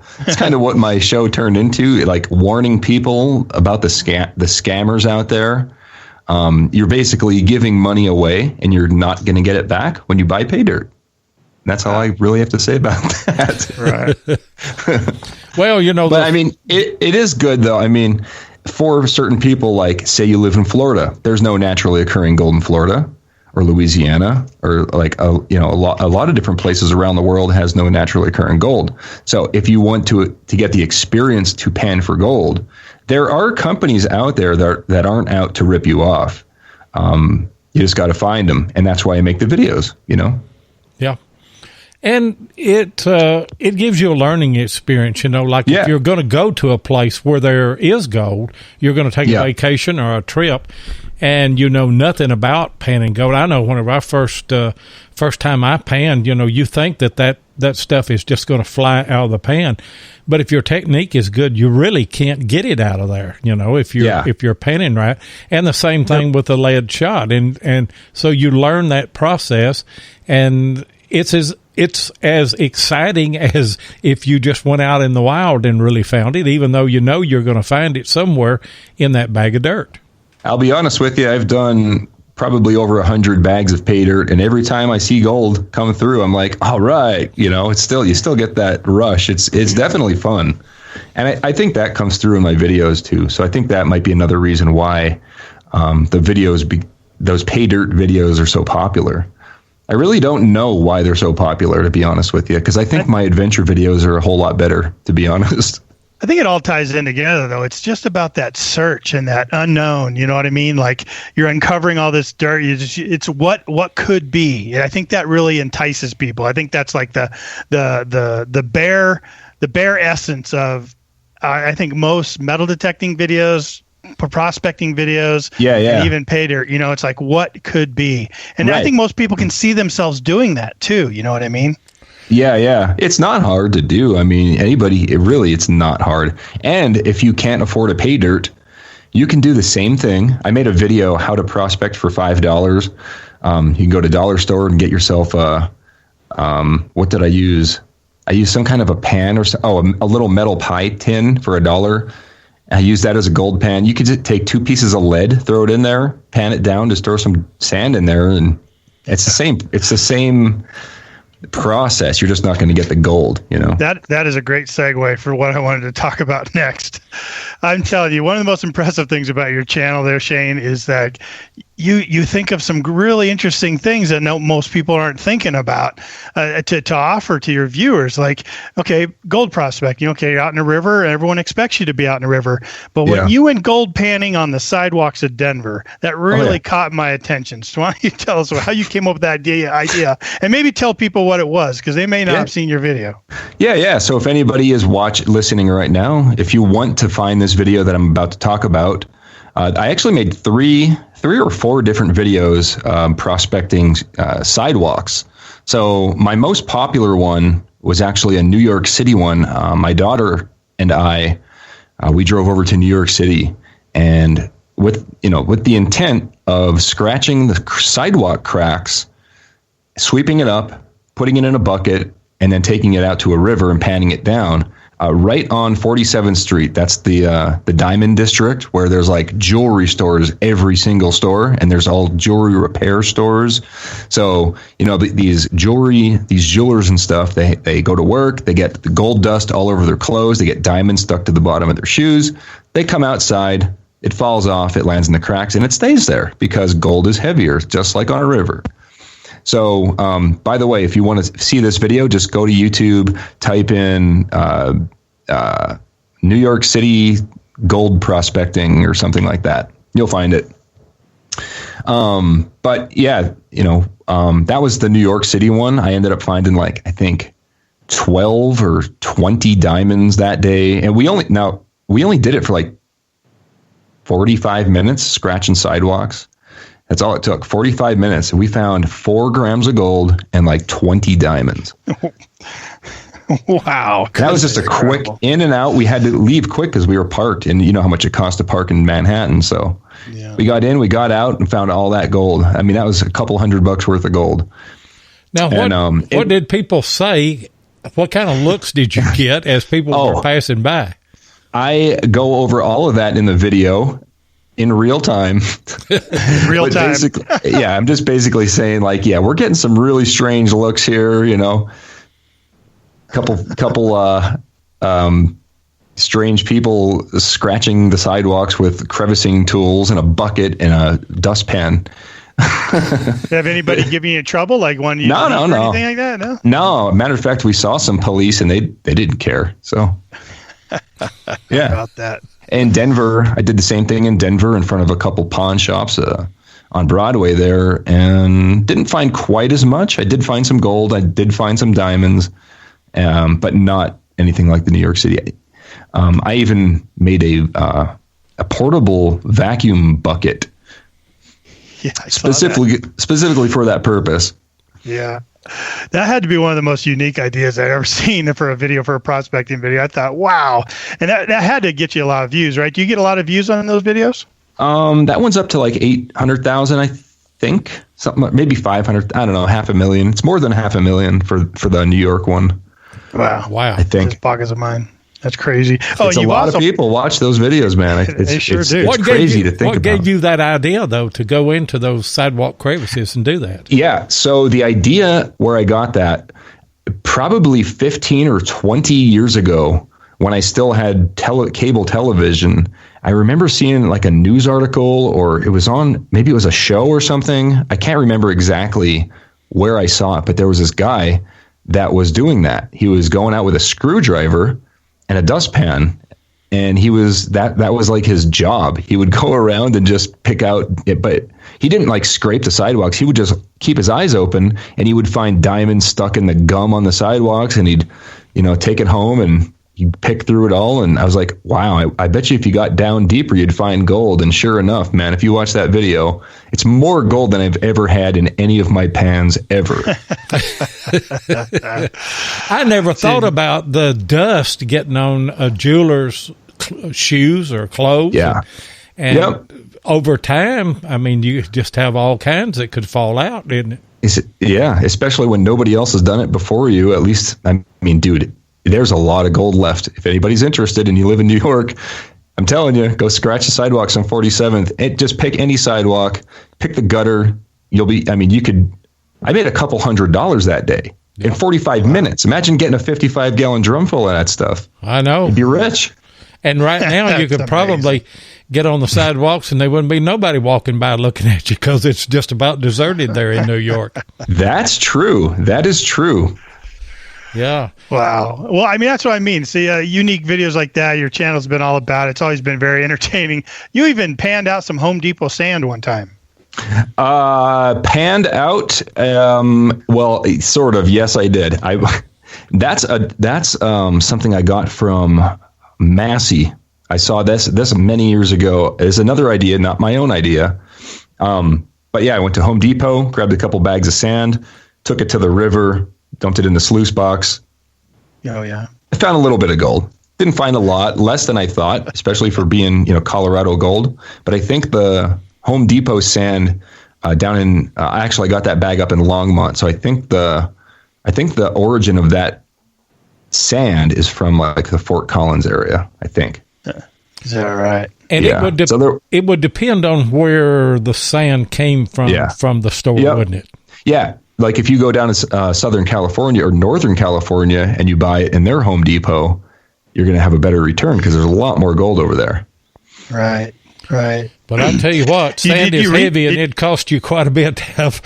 S3: what my show turned into, like warning people about the scammers out there. You're basically giving money away and you're not going to get it back when you buy pay dirt. That's all I really have to say about that.
S2: Right.
S1: Well,
S3: but it is good though. For certain people, like say you live in Florida, there's no naturally occurring gold in Florida. Or Louisiana, or like a lot of different places around the world has no naturally occurring gold. So if you want to get the experience to pan for gold, there are companies out there that aren't out to rip you off. You just got to find them, and that's why I make the videos.
S1: Yeah, and it gives you a learning experience. If you're going to go to a place where there is gold, you're going to take a vacation or a trip. And you know nothing about panning gold. I know whenever I first time I panned, you think that that stuff is just going to fly out of the pan. But if your technique is good, you really can't get it out of there, if you're panning right. And the same thing with the lead shot. And so you learn that process, and it's as exciting as if you just went out in the wild and really found it, even though you're going to find it somewhere in that bag of dirt.
S3: I'll be honest with you, I've done probably over 100 bags of pay dirt, and every time I see gold come through, I'm like, all right, you still get that rush. It's definitely fun. And I think that comes through in my videos too. So I think that might be another reason why the videos, those pay dirt videos, are so popular. I really don't know why they're so popular, to be honest with you, because I think my adventure videos are a whole lot better, to be honest.
S2: I think it all ties in together, though. It's just about that search and that unknown. You know what I mean? Like, you're uncovering all this dirt. It's what could be. And I think that really entices people. I think that's like the bare essence of. I think most metal detecting videos, prospecting videos, and even pay dirt. It's like what could be, and right. I think most people can see themselves doing that too. You know what I mean?
S3: Yeah. It's not hard to do. I mean, it's not hard. And if you can't afford a pay dirt, you can do the same thing. I made a video how to prospect for $5. You can go to dollar store and get yourself what did I use? I used some kind of a pan a little metal pie tin for $1. I used that as a gold pan. You could just take 2 pieces of lead, throw it in there, pan it down, just throw some sand in there, and it's the same. It's the same process. You're just not going to get the gold, That is a great segue for what I wanted to talk about next. I'm telling you, one of the most impressive things about your channel there, Shane, is that you think of some really interesting things that most people aren't thinking about to offer to your viewers. Like, okay, gold prospecting. Okay, you're out in a river, and everyone expects you to be out in a river. But when you went gold panning on the sidewalks of Denver, that really caught my attention. So why don't you tell us how you came up with that idea, and maybe tell people what it was, because they may not have seen your video. Yeah. So if anybody is listening right now, if you want to find this video that I'm about to talk about, I actually made three or four different videos prospecting sidewalks. So my most popular one was actually a New York City one. My daughter and I, we drove over to New York City, and with the intent of scratching the sidewalk cracks, sweeping it up, putting it in a bucket, and then taking it out to a river and panning it down. Right on 47th Street. That's the Diamond District, where there's like jewelry stores, every single store, and there's all jewelry repair stores. So, these jewelers and stuff, they go to work, they get the gold dust all over their clothes, they get diamonds stuck to the bottom of their shoes. They come outside, it falls off, it lands in the cracks, and it stays there because gold is heavier, just like on a river. So, by the way, if you want to see this video, just go to YouTube, type in New York City gold prospecting or something like that. You'll find it. But yeah, that was the New York City one. I ended up finding I think 12 or 20 diamonds that day. And we only did it for 45 minutes, scratching sidewalks. That's all it took, 45 minutes. And we found 4 grams of gold and 20 diamonds.
S2: Wow.
S3: That was just a quick in and out. We had to leave quick because we were parked, and you know how much it costs to park in Manhattan. So we got in, we got out, and found all that gold. I mean, that was a couple $100 worth of gold.
S1: Now, what did people say? What kind of looks did you get as people were passing by? I
S3: go over all of that in the video. In real time.
S2: Real time.
S3: Yeah, I'm just basically saying we're getting some really strange looks here, Couple strange people scratching the sidewalks with crevicing tools and a bucket and a dustpan.
S2: Have anybody given you trouble? No. Anything like that?
S3: No. Matter of fact, we saw some police and they didn't care. So yeah.
S2: About that.
S3: In Denver, I did the same thing in Denver in front of a couple pawn shops on Broadway there, and didn't find quite as much. I did find some gold. I did find some diamonds, but not anything like the New York City. I even made a portable vacuum bucket, specifically for that purpose.
S2: Yeah, That had to be one of the most unique ideas I've ever seen for a prospecting video. I thought, wow. And that had to get you a lot of views, right? Do you get a lot of views on those videos?
S3: That one's up to like 800,000, I think. Something, maybe 500. I don't know, 500,000. It's more than 500,000 for the New York one.
S2: Wow.
S3: I think.
S2: Just pockets of mine. That's crazy.
S3: It's a lot of people watch those videos, man.
S2: They sure do.
S3: It's crazy to think about.
S1: What gave you that idea, though, to go into those sidewalk crevices and do that?
S3: Yeah. So the idea where I got that, probably 15 or 20 years ago, when I still had cable television, I remember seeing like a news article, or maybe it was a show or something. I can't remember exactly where I saw it, but there was this guy that was doing that. He was going out with a screwdriver and a dustpan, and that was like his job. He would go around and just pick out it, but he didn't like scrape the sidewalks. He would just keep his eyes open, and he would find diamonds stuck in the gum on the sidewalks, and he'd, take it home and he'd pick through it all. And I was like, wow, I bet you if you got down deeper, you'd find gold. And sure enough, man, if you watch that video, it's more gold than I've ever had in any of my pans ever.
S1: I never thought about the dust getting on a jeweler's shoes or clothes.
S3: Yeah.
S1: And over time, I mean, you just have all kinds that could fall out, didn't it?
S3: Yeah, especially when nobody else has done it before you. At least, I mean, dude, there's a lot of gold left. If anybody's interested and you live in New York, I'm telling you, go scratch the sidewalks on 47th. Just pick any sidewalk, pick the gutter. I made a couple $100 that day in 45 minutes. Imagine getting a 55-gallon drum full of that stuff.
S1: I know.
S3: You'd be rich.
S1: And right now you could probably get on the sidewalks and there wouldn't be nobody walking by looking at you because it's just about deserted there in New York.
S3: That's true. That is true.
S1: Yeah.
S2: Wow. Well, I mean, that's what I mean. See, unique videos like that, your channel's been all about. It's always been very entertaining. You even panned out some Home Depot sand one time.
S3: Panned out? Well, sort of. Yes, I did. That's something I got from Massey. I saw this many years ago. It's another idea, not my own idea. But yeah, I went to Home Depot, grabbed a couple bags of sand, took it to the river, dumped it in the sluice box.
S2: Oh, yeah.
S3: I found a little bit of gold. Didn't find a lot, less than I thought, especially for being, Colorado gold. But I think the Home Depot sand down in, actually I got that bag up in Longmont. So I think the origin of that sand is from like the Fort Collins area, I think.
S2: Is that right?
S1: And it would depend on where the sand came from the store, wouldn't it?
S3: Yeah. Like if you go down to Southern California or Northern California and you buy it in their Home Depot, you're going to have a better return because there's a lot more gold over there.
S2: Right.
S1: But I tell you what, sand is heavy and it'd cost you quite a bit to have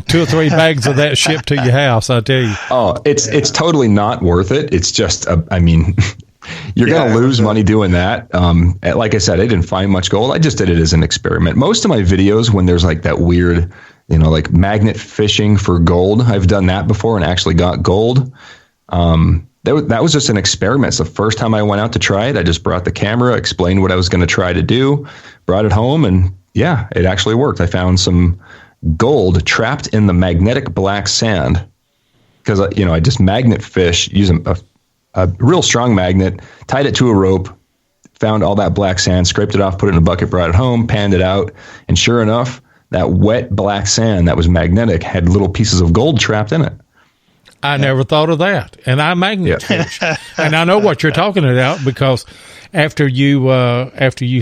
S1: 2 or 3 bags of that shipped to your house, I tell you.
S3: Oh, it's totally not worth it. It's just, you're going to lose money doing that. Like I said, I didn't find much gold. I just did it as an experiment. Most of my videos, when there's like that weird, like magnet fishing for gold, I've done that before and actually got gold. That was just an experiment. It's the first time I went out to try it. I just brought the camera, explained what I was going to try to do, brought it home, and yeah, it actually worked. I found some gold trapped in the magnetic black sand because, I just magnet fish using a real strong magnet, tied it to a rope, found all that black sand, scraped it off, put it in a bucket, brought it home, panned it out, and sure enough, that wet black sand that was magnetic had little pieces of gold trapped in it.
S1: I never thought of that. And I magnet fish. And I know what you're talking about because after you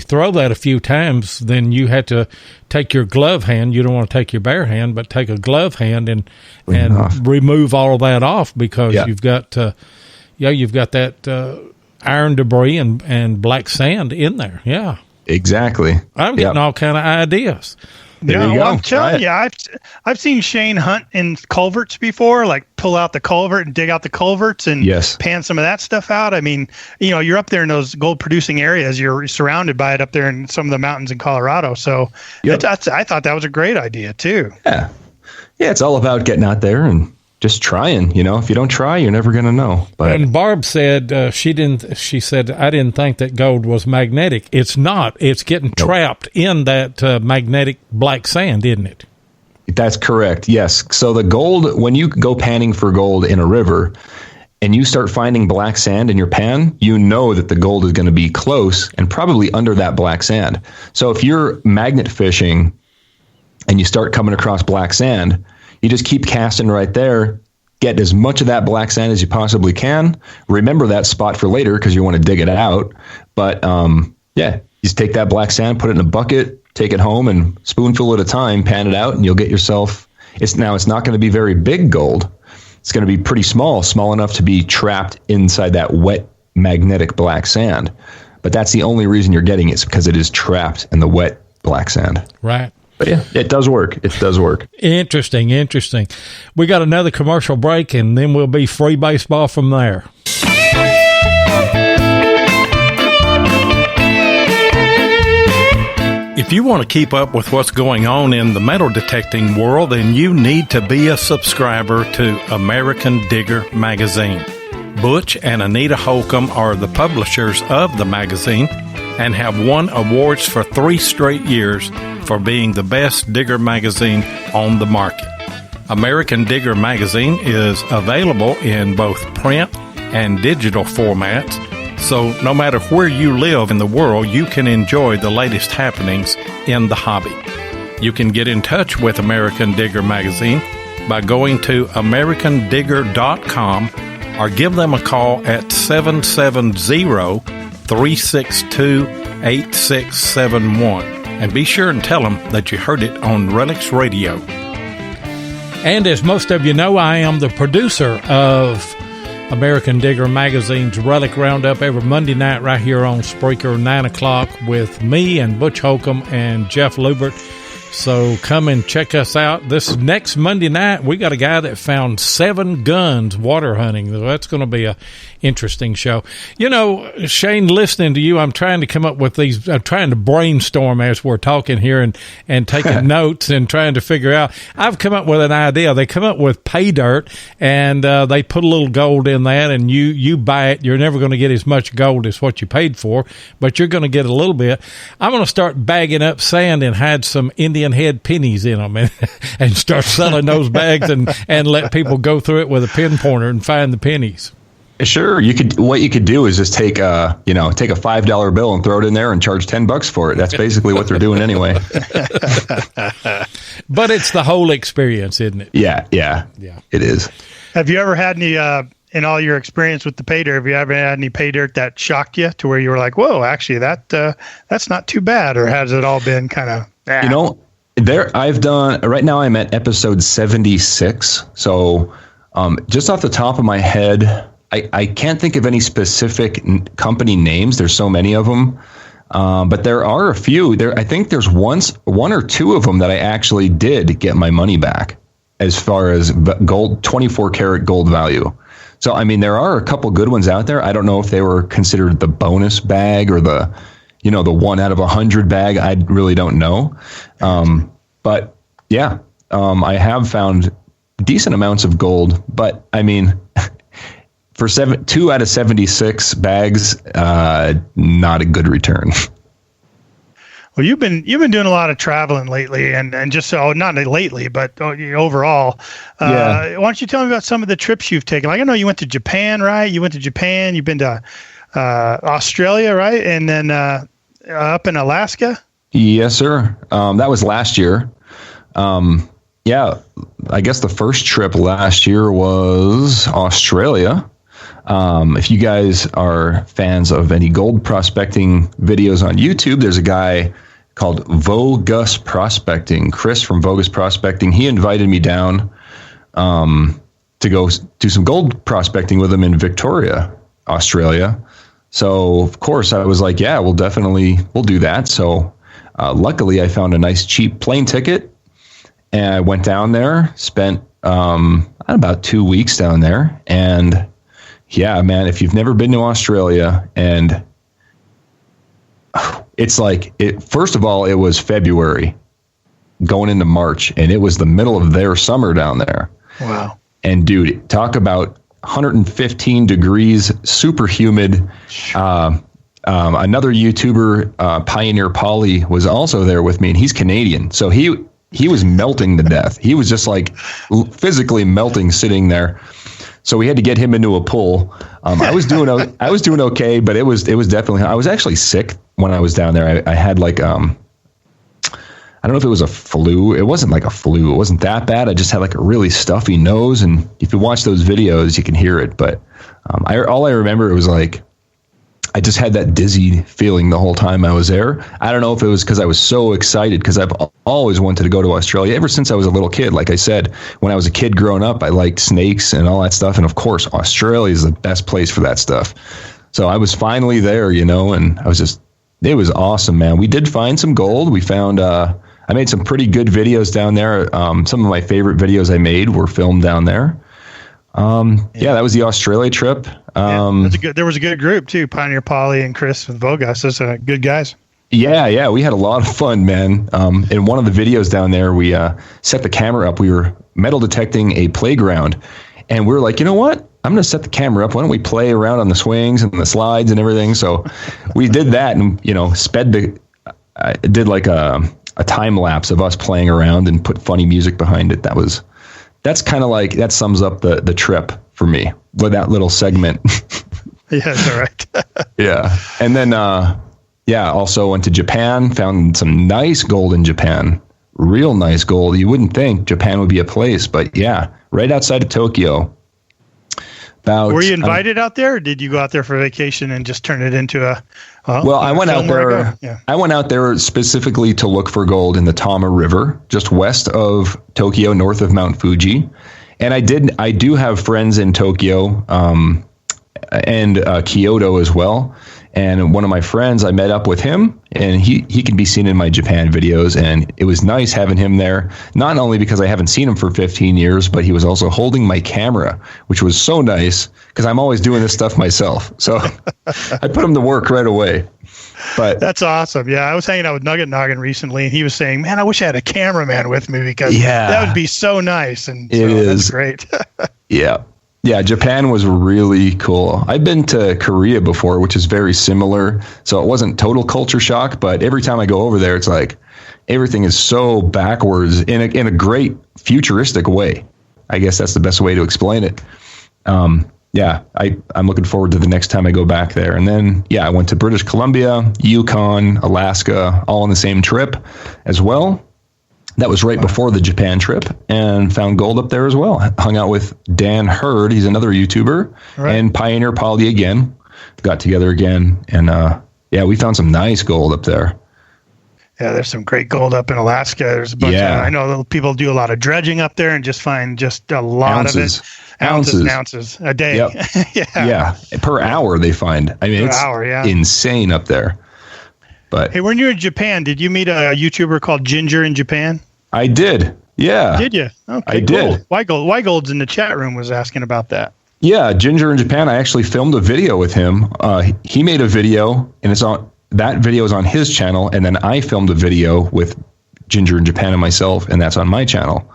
S1: throw that a few times, then you had to take your glove hand. You don't want to take your bare hand, but take a glove hand and remove all of that off because you've got that iron debris and black sand in there. Yeah.
S3: Exactly.
S1: I'm getting all kind of ideas.
S2: I'm telling you, I've seen Shane hunt in culverts before, like pull out the culvert and dig out the culverts and pan some of that stuff out. I mean, you're up there in those gold producing areas. You're surrounded by it up there in some of the mountains in Colorado. So I thought that was a great idea too.
S3: Yeah. Yeah. It's all about getting out there and just trying, if you don't try, you're never going to know. But
S1: and Barb said, she said, I didn't think that gold was magnetic. It's not. It's getting trapped in that magnetic black sand, isn't it?
S3: That's correct. Yes. So the gold, when you go panning for gold in a river and you start finding black sand in your pan, you know that the gold is going to be close and probably under that black sand. So if you're magnet fishing and you start coming across black sand, you just keep casting right there, get as much of that black sand as you possibly can. Remember that spot for later because you want to dig it out. But you just take that black sand, put it in a bucket, take it home, and spoonful at a time, pan it out, and you'll get yourself. It's not going to be very big gold. It's going to be pretty small enough to be trapped inside that wet magnetic black sand. But that's the only reason you're getting it, is because it is trapped in the wet black sand.
S1: Right.
S3: But yeah, it does work. It does work.
S1: Interesting. We got another commercial break, and then we'll be free baseball from there. If you want to keep up with what's going on in the metal detecting world, then you need to be a subscriber to American Digger magazine. Butch and Anita Holcomb are the publishers of the magazine and have won awards for 3 straight years for being the best digger magazine on the market. American Digger magazine is available in both print and digital formats, so no matter where you live in the world, you can enjoy the latest happenings in the hobby. You can get in touch with American Digger magazine by going to americandigger.com or give them a call at 770-362-8671. And be sure and tell them that you heard it on RELICS Radio. And as most of you know, I am the producer of American Digger Magazine's Relic Roundup every Monday night right here on Spreaker, 9 o'clock, with me and Butch Holcomb and Jeff Lubert. So come and check us out. This next Monday night, we got a guy that found 7 guns water hunting. That's going to be a interesting show. You know, Shane, listening to you, I'm trying to come up with these. I'm trying to brainstorm as we're talking here and taking notes and trying to figure out. I've come up with an idea. They come up with pay dirt, and they put a little gold in that, and you buy it. You're never going to get as much gold as what you paid for, but you're going to get a little bit. I'm going to start bagging up sand and hide some Indian head pennies in them and start selling those bags and let people go through it with a pinpointer and find the pennies.
S3: Sure. What you could do is just take a $5 bill and throw it in there and charge $10 for it. That's basically what they're doing anyway.
S1: But it's the whole experience, isn't it?
S3: Yeah. It is.
S2: Have you ever had any, in all your experience with the pay dirt, have you ever had any pay dirt that shocked you to where you were like, whoa, actually that's not too bad? Or has it all been kind of, right now I'm at episode 76. So just off the top of my head, I can't think of any specific company names. There's so many of them. But there are a few. I think there's one or two of them that I actually did get my money back as far as gold, 24 karat gold value. So, I mean, there are a couple good ones out there. I don't know if they were considered the bonus bag or the 1 out of 100 bag. I really don't know. But yeah, I have found decent amounts of gold, but I mean, for 2 out of 76 bags, not a good return. Well, you've been doing a lot of traveling lately, and just so not lately, but overall. Why don't you tell me about some of the trips you've taken? Like, I know you went to Japan, right? You went to Japan. You've been to Australia, right? And then up in Alaska.
S3: Yes, sir. That was last year. I guess the first trip last year was Australia. If you guys are fans of any gold prospecting videos on YouTube, there's a guy called Vogus Prospecting, Chris from Vogus Prospecting. He invited me down to go do some gold prospecting with him in Victoria, Australia. So, of course, I was like, yeah, we'll do that. So, luckily, I found a nice cheap plane ticket, and I went down there, spent about 2 weeks down there, and yeah, man, if you've never been to Australia, and it's like, first of all, it was February going into March, and it was the middle of their summer down there.
S2: Wow.
S3: And dude, talk about 115 degrees, super humid. Another YouTuber, Pioneer Polly, was also there with me, and he's Canadian. So he he was melting to death. He was just like physically melting sitting there. So we had to get him into a pool. I was doing okay, but it was definitely, I was actually sick when I was down there. I had like, I don't know if it was a flu. It wasn't like a flu. It wasn't that bad. I just had like a really stuffy nose. And if you watch those videos, you can hear it. But all I remember, it was like, I just had that dizzy feeling the whole time I was there. I don't know if it was because I was so excited, because I've always wanted to go to Australia ever since I was a little kid. Like I said, when I was a kid growing up, I liked snakes and all that stuff. And of course, Australia is the best place for that stuff. So I was finally there, and it was awesome, man. We did find some gold. We found, I made some pretty good videos down there. Some of my favorite videos I made were filmed down there. That was the Australia trip.
S2: There was a good group too. Pioneer Polly and Chris with Vogas. Those are good guys.
S3: Yeah. We had a lot of fun, man. In one of the videos down there, we set the camera up. We were metal detecting a playground, and we were like, you know what? I'm going to set the camera up. Why don't we play around on the swings and the slides and everything? So we did that, and I did like a time lapse of us playing around and put funny music behind it. That's kind of like, that sums up the trip for me with that little segment.
S2: Yeah, that's all right.
S3: Yeah. And then, also went to Japan, found some nice gold in Japan, real nice gold. You wouldn't think Japan would be a place, but yeah, right outside of Tokyo. Were you invited
S2: out there, or did you go out there for vacation and just turn it into a?
S3: I went out there. Yeah. I went out there specifically to look for gold in the Tama River, just west of Tokyo, north of Mount Fuji. And I do have friends in Tokyo, and Kyoto as well. And one of my friends, I met up with him, and he can be seen in my Japan videos. And it was nice having him there, not only because I haven't seen him for 15 years, but he was also holding my camera, which was so nice because I'm always doing this stuff myself. So I put him to work right away. But
S2: that's awesome. Yeah, I was hanging out with Nugget Noggin recently, and he was saying, man, I wish I had a cameraman with me, because that would be so nice. And so that's great.
S3: Yeah. Yeah, Japan was really cool. I've been to Korea before, which is very similar. So it wasn't total culture shock, but every time I go over there, it's like everything is so backwards in a great futuristic way. I guess that's the best way to explain it. I'm looking forward to the next time I go back there. And then, I went to British Columbia, Yukon, Alaska, all on the same trip as well. That was right before the Japan trip, and found gold up there as well. Hung out with Dan Hurd. He's another YouTuber, and Pioneer Polly again. Got together again, and we found some nice gold up there.
S2: Yeah, there's some great gold up in Alaska. There's a bunch of, I know people do a lot of dredging up there and just find just a lot of it. Ounces and ounces a day.
S3: Yep. Yeah. Per hour they find. I mean, it's insane up there. But
S2: hey, when you were in Japan, did you meet a YouTuber called Ginger in Japan?
S3: I did. Yeah.
S2: Did you? Okay,
S3: I did.
S2: Why Gold's in the chat room was asking about that.
S3: Yeah, Ginger in Japan. I actually filmed a video with him. He made a video, and that video is on his channel, and then I filmed a video with Ginger in Japan and myself, and that's on my channel.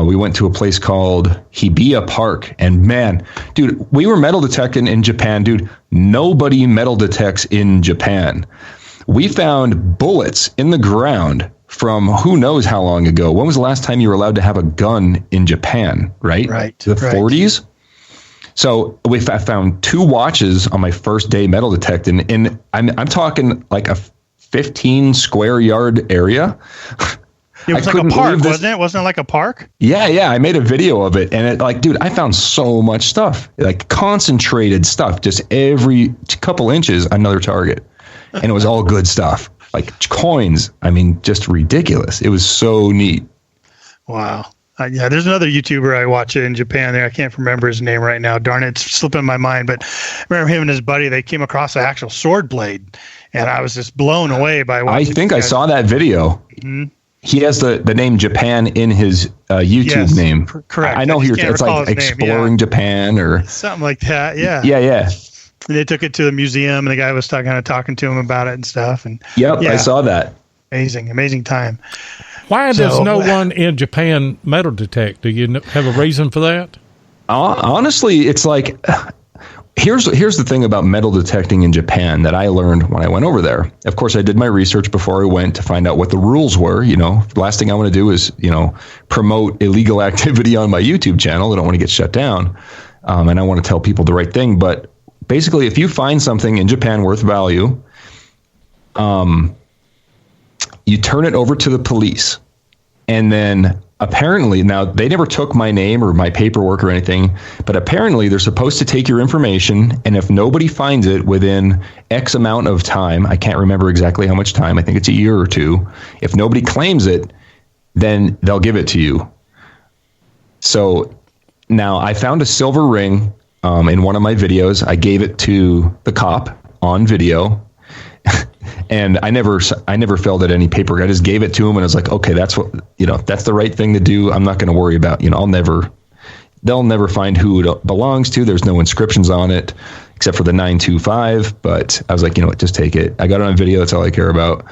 S3: We went to a place called Hibiya Park, and man, dude, we were metal detecting in Japan, dude. Nobody metal detects in Japan. We found bullets in the ground from who knows how long ago. When was the last time you were allowed to have a gun in Japan, right?
S2: Right.
S3: The 40s? So I found 2 watches on my first day metal detecting, and I'm talking like a 15 square yard area.
S2: It was like a park, wasn't it? Wasn't it like a park?
S3: Yeah. I made a video of it, and dude, I found so much stuff, like concentrated stuff, just every couple inches, another target. And it was all good stuff, like coins. I mean, just ridiculous. It was so neat.
S2: Wow. There's another YouTuber I watch in Japan there. I can't remember his name right now. Darn it, it's slipping my mind. But I remember him and his buddy, they came across an actual sword blade. And I was just blown away by watching.
S3: I think I saw that video. Mm-hmm. He has the name Japan in his YouTube name.
S2: Correct.
S3: I know it's like Exploring Japan or
S2: something like that. Yeah.
S3: Yeah.
S2: And they took it to a museum, and the guy was talking to him about it and stuff. And
S3: I saw that.
S2: Amazing time.
S1: Why does no one in Japan metal detect? Do you have a reason for that?
S3: Honestly, it's like here's the thing about metal detecting in Japan that I learned when I went over there. Of course, I did my research before I went to find out what the rules were. The last thing I want to do is, promote illegal activity on my YouTube channel. I don't want to get shut down. And I want to tell people the right thing. But basically, if you find something in Japan worth value, you turn it over to the police. And then apparently, now they never took my name or my paperwork or anything, but apparently they're supposed to take your information, and if nobody finds it within X amount of time, I can't remember exactly how much time, I think it's a year or two, if nobody claims it, then they'll give it to you. So now I found a silver ring in one of my videos. I gave it to the cop on video. And I never filled out any paperwork. I just gave it to him, and I was like, okay, that's that's the right thing to do. I'm not going to worry about, they'll never find who it belongs to. There's no inscriptions on it except for the 925. But I was like, just take it. I got it on video. That's all I care about.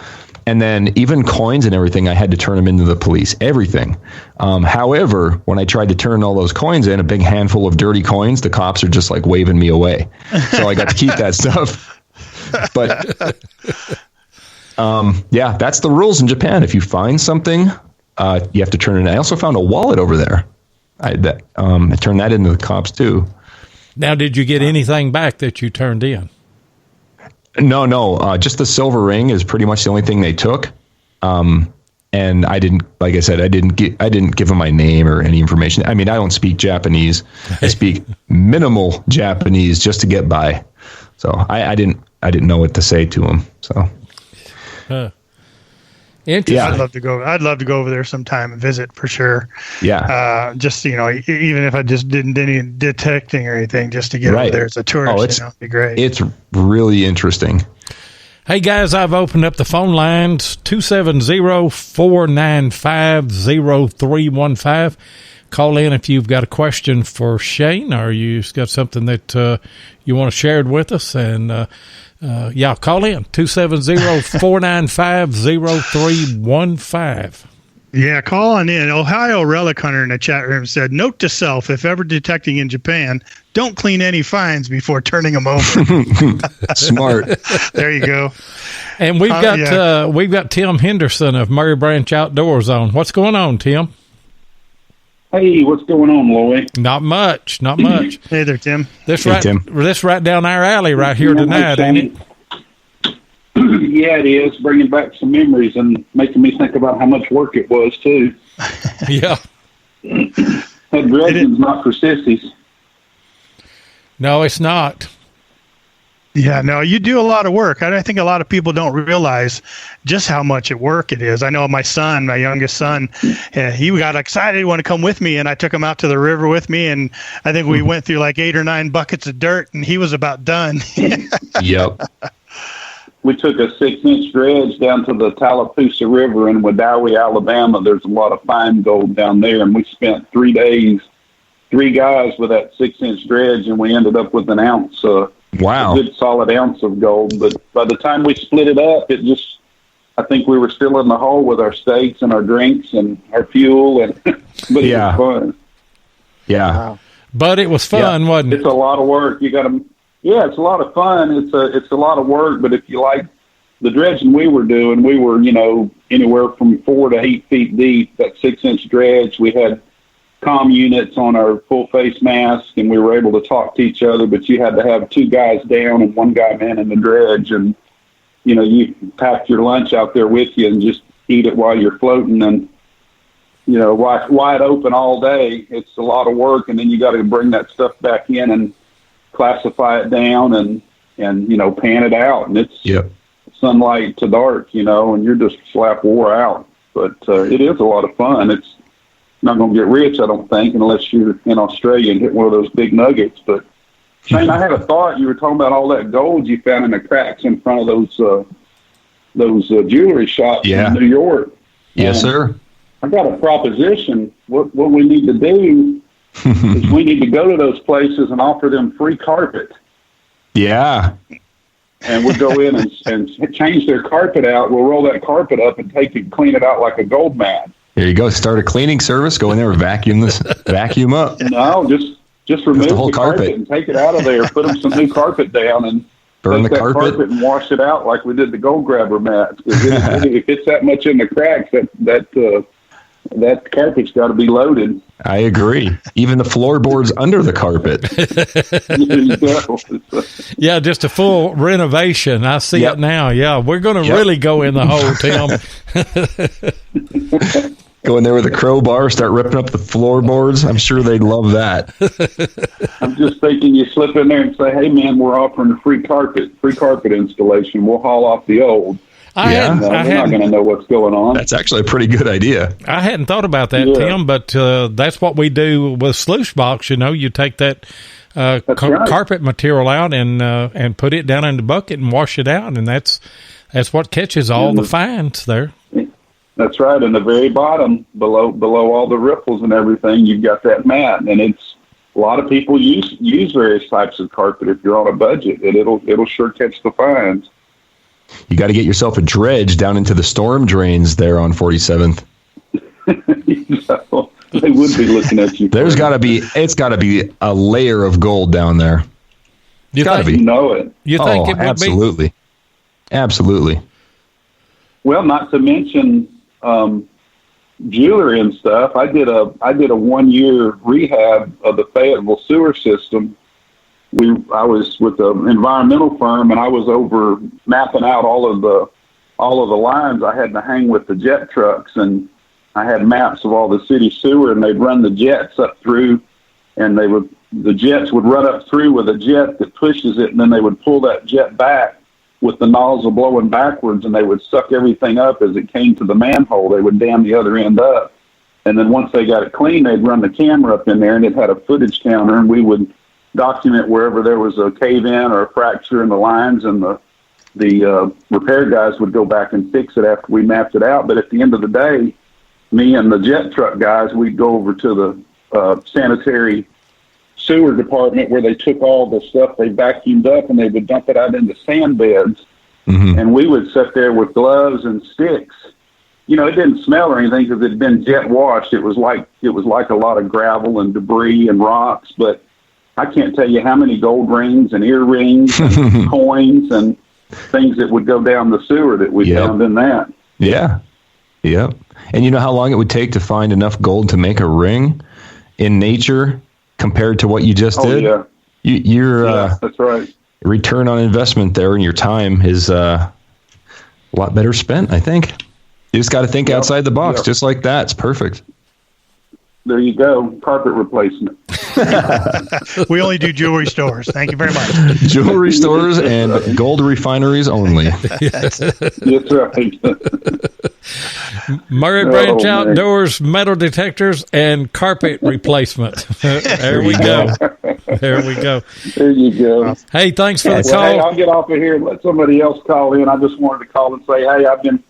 S3: And then even coins and everything, I had to turn them into the police, everything. However, when I tried to turn all those coins in, a big handful of dirty coins, the cops are just like waving me away. So I got to keep that stuff. But yeah, that's the rules in Japan. If you find something, you have to turn it in. I also found a wallet over there. I turned that into the cops too.
S1: Now, did you get anything back that you turned in?
S3: No. Just the silver ring is pretty much the only thing they took. And I didn't, like I said, I didn't give them my name or any information. I mean, I don't speak Japanese. I speak minimal Japanese just to get by. So I didn't know what to say to them. So,
S1: interesting.
S2: Yeah, I'd love to go over there sometime and visit for sure.
S3: Yeah.
S2: Just even if I just didn't do any detecting or anything, just to get over there as a tourist, it'd be great.
S3: It's really interesting.
S1: Hey guys, I've opened up the phone lines 270-495-0315. Call in if you've got a question for Shane, or you've got something that you want to share with us. And call in 270-495-0315.
S2: Yeah, call on in. Ohio Relic Hunter in the chat room said, note to self, if ever detecting in Japan, don't clean any finds before turning them over.
S3: Smart.
S2: There you go.
S1: And we've got Tim Henderson of Murray Branch Outdoors on. What's going on, Tim?
S4: Hey, what's going on, Loy?
S1: Not much.
S2: Hey there, Tim.
S1: This right down our alley right here tonight, ain't it?
S4: Yeah, it is. Bringing back some memories and making me think about how much work it was, too.
S1: Yeah.
S4: That dredging's not for sissies.
S1: No, it's not.
S2: Yeah, no, you do a lot of work. I think a lot of people don't realize just how much work it is. I know my youngest son, he got excited, he wanted to come with me, and I took him out to the river with me, and I think we went through like 8 or 9 buckets of dirt, and he was about done.
S3: Yep.
S4: We took a 6-inch dredge down to the Tallapoosa River in Wedowee, Alabama. There's a lot of fine gold down there, and we spent 3 days, 3 guys with that 6-inch dredge, and we ended up with an ounce,
S3: wow,
S4: a good solid ounce of gold. But by the time we split it up, I think we were still in the hole with our steaks and our drinks and our fuel, but it was fun.
S3: Yeah.
S2: Wow.
S1: But it was fun, wasn't it?
S4: It's a lot of work. It's a lot of fun. It's a lot of work, but if you like the dredging we were doing, we were, anywhere from 4 to 8 feet deep, that 6-inch dredge. We had comm units on our full face mask, and we were able to talk to each other, but you had to have 2 guys down and 1 guy manning the dredge. And, you pack your lunch out there with you and just eat it while you're floating, and, wide open all day. It's a lot of work. And then you got to bring that stuff back in and classify it down and pan it out. And it's sunlight to dark, and you're just slap wore out. But it is a lot of fun. It's not going to get rich, I don't think, unless you're in Australia and hit one of those big nuggets. But Shane, I had a thought. You were talking about all that gold you found in the cracks in front of those jewelry shops in New York.
S3: Yes, sir.
S4: I got a proposition. What we need to do is we need to go to those places and offer them free carpet.
S3: Yeah.
S4: And we'll go in and change their carpet out. We'll roll that carpet up and take it, clean it out like a gold mine.
S3: There you go. Start a cleaning service. Go in there and vacuum up.
S4: No, just just remove
S3: the whole
S4: the carpet and take it out of there. Put them some new carpet down and
S3: burn the
S4: take that
S3: carpet
S4: and wash it out like we did the gold grabber mats. If it's that much in the cracks, that carpet's got to be loaded.
S3: I agree. Even the floorboards under the carpet.
S1: Yeah, just a full renovation. I see it now. Yeah, we're going to really go in the hole, Tim.
S3: Go in there with a crowbar, start ripping up the floorboards. I'm sure they'd love that.
S4: I'm just thinking you slip in there and say, hey, man, we're offering a free carpet installation. We'll haul off the old.
S1: They're
S4: not going to know what's going on.
S3: That's actually a pretty good idea.
S1: I hadn't thought about that, Tim, but that's what we do with sluice box. You take that carpet material out and put it down in the bucket and wash it out, and that's what catches all the fines there.
S4: That's right. In the very bottom, below all the ripples and everything, you've got that mat, and it's a lot of people use various types of carpet if you're on a budget, and it'll sure catch the fines.
S3: You got to get yourself a dredge down into the storm drains there on 47th.
S4: So, they would be looking at you.
S3: It's got to be a layer of gold down there.
S1: You
S3: got to be.
S4: You know it.
S1: You think it would
S3: absolutely.
S1: be?
S3: Absolutely.
S4: Well, not to mention jewelry and stuff. I did a 1-year rehab of the Fayetteville sewer system. I was with an environmental firm, and I was over mapping out all of the lines I had to hang with the jet trucks, and I had maps of all the city sewer, and they'd run the jets up through, and the jets would run up through with a jet that pushes it, and then they would pull that jet back with the nozzle blowing backwards, and they would suck everything up as it came to the manhole. They would dam the other end up. And then once they got it clean, they'd run the camera up in there, and it had a footage counter, and we would document wherever there was a cave-in or a fracture in the lines, and the repair guys would go back and fix it after we mapped it out. But at the end of the day, me and the jet truck guys, we'd go over to the sanitary sewer department where they took all the stuff they vacuumed up, and they would dump it out into sand beds. Mm-hmm. And we would sit there with gloves and sticks. It didn't smell or anything because it had been jet washed. It was like a lot of gravel and debris and rocks, but I can't tell you how many gold rings and earrings and coins and things that would go down the sewer that we found in that.
S3: Yeah. Yep. And you know how long it would take to find enough gold to make a ring in nature compared to what you just did?
S4: Yeah. That's right.
S3: Return on investment there and your time is a lot better spent, I think. You just got to think outside the box, just like that. It's perfect.
S4: There you go. Carpet replacement.
S2: We only do jewelry stores. Thank you very much.
S3: Jewelry stores and gold refineries only.
S4: That's right.
S1: Murray Branch Outdoors, metal detectors, and carpet replacement. There we go. There we go.
S4: There you go.
S1: Hey, thanks for the call.
S4: Hey, I'll get off of here and let somebody else call in. I just wanted to call and say, hey, I've been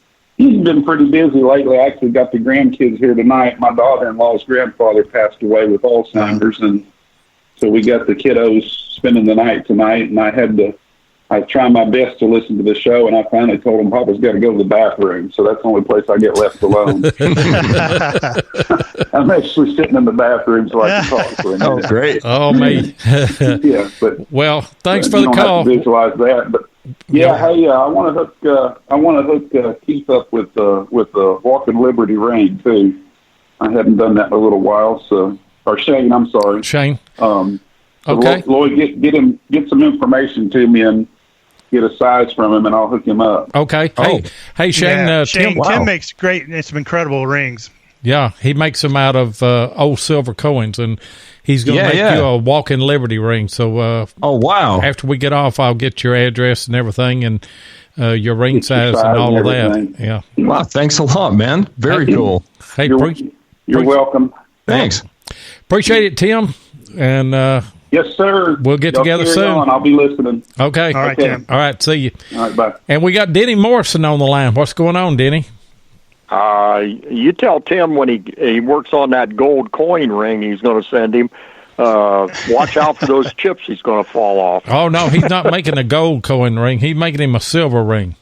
S4: pretty busy lately. I actually got the grandkids here tonight. My daughter-in-law's grandfather passed away with Alzheimer's, and so we got the kiddos spending the night tonight, and I try my best to listen to the show, and I finally told them Papa's got to go to the bathroom, so that's the only place I get left alone. I'm actually sitting in the bathroom so I can talk for a minute.
S3: Oh, great.
S1: Oh, me.
S4: Yeah, but
S1: thanks for the call.
S4: Have to visualize that, but hey, I want to hook Keith up with the Walking Liberty ring too. I hadn't done that in a little while, or Shane. I'm sorry,
S1: Shane.
S4: Okay, Lloyd, get some information to me and get a size from him, and I'll hook him up.
S1: Okay. Hey, Shane.
S2: Tim makes some incredible rings.
S1: Yeah, he makes them out of old silver coins, and he's going to make you a Walking Liberty ring. So,
S3: oh wow!
S1: After we get off, I'll get your address and everything, and your ring size and all of that. Yeah.
S3: Wow! Thanks a lot, man. Very cool.
S1: Hey,
S4: you're welcome.
S3: Thanks.
S1: Appreciate it, Tim. And
S4: yes, sir.
S1: We'll get together soon.
S4: I'll be listening.
S1: Okay.
S2: All right, Tim.
S1: All right. See you.
S4: All right. Bye.
S1: And we got Denny Morrison on the line. What's going on, Denny?
S5: You tell Tim when he works on that gold coin ring he's going to send him, watch out for those chips he's going to fall off.
S1: Oh, no, he's not making a gold coin ring. He's making him a silver ring.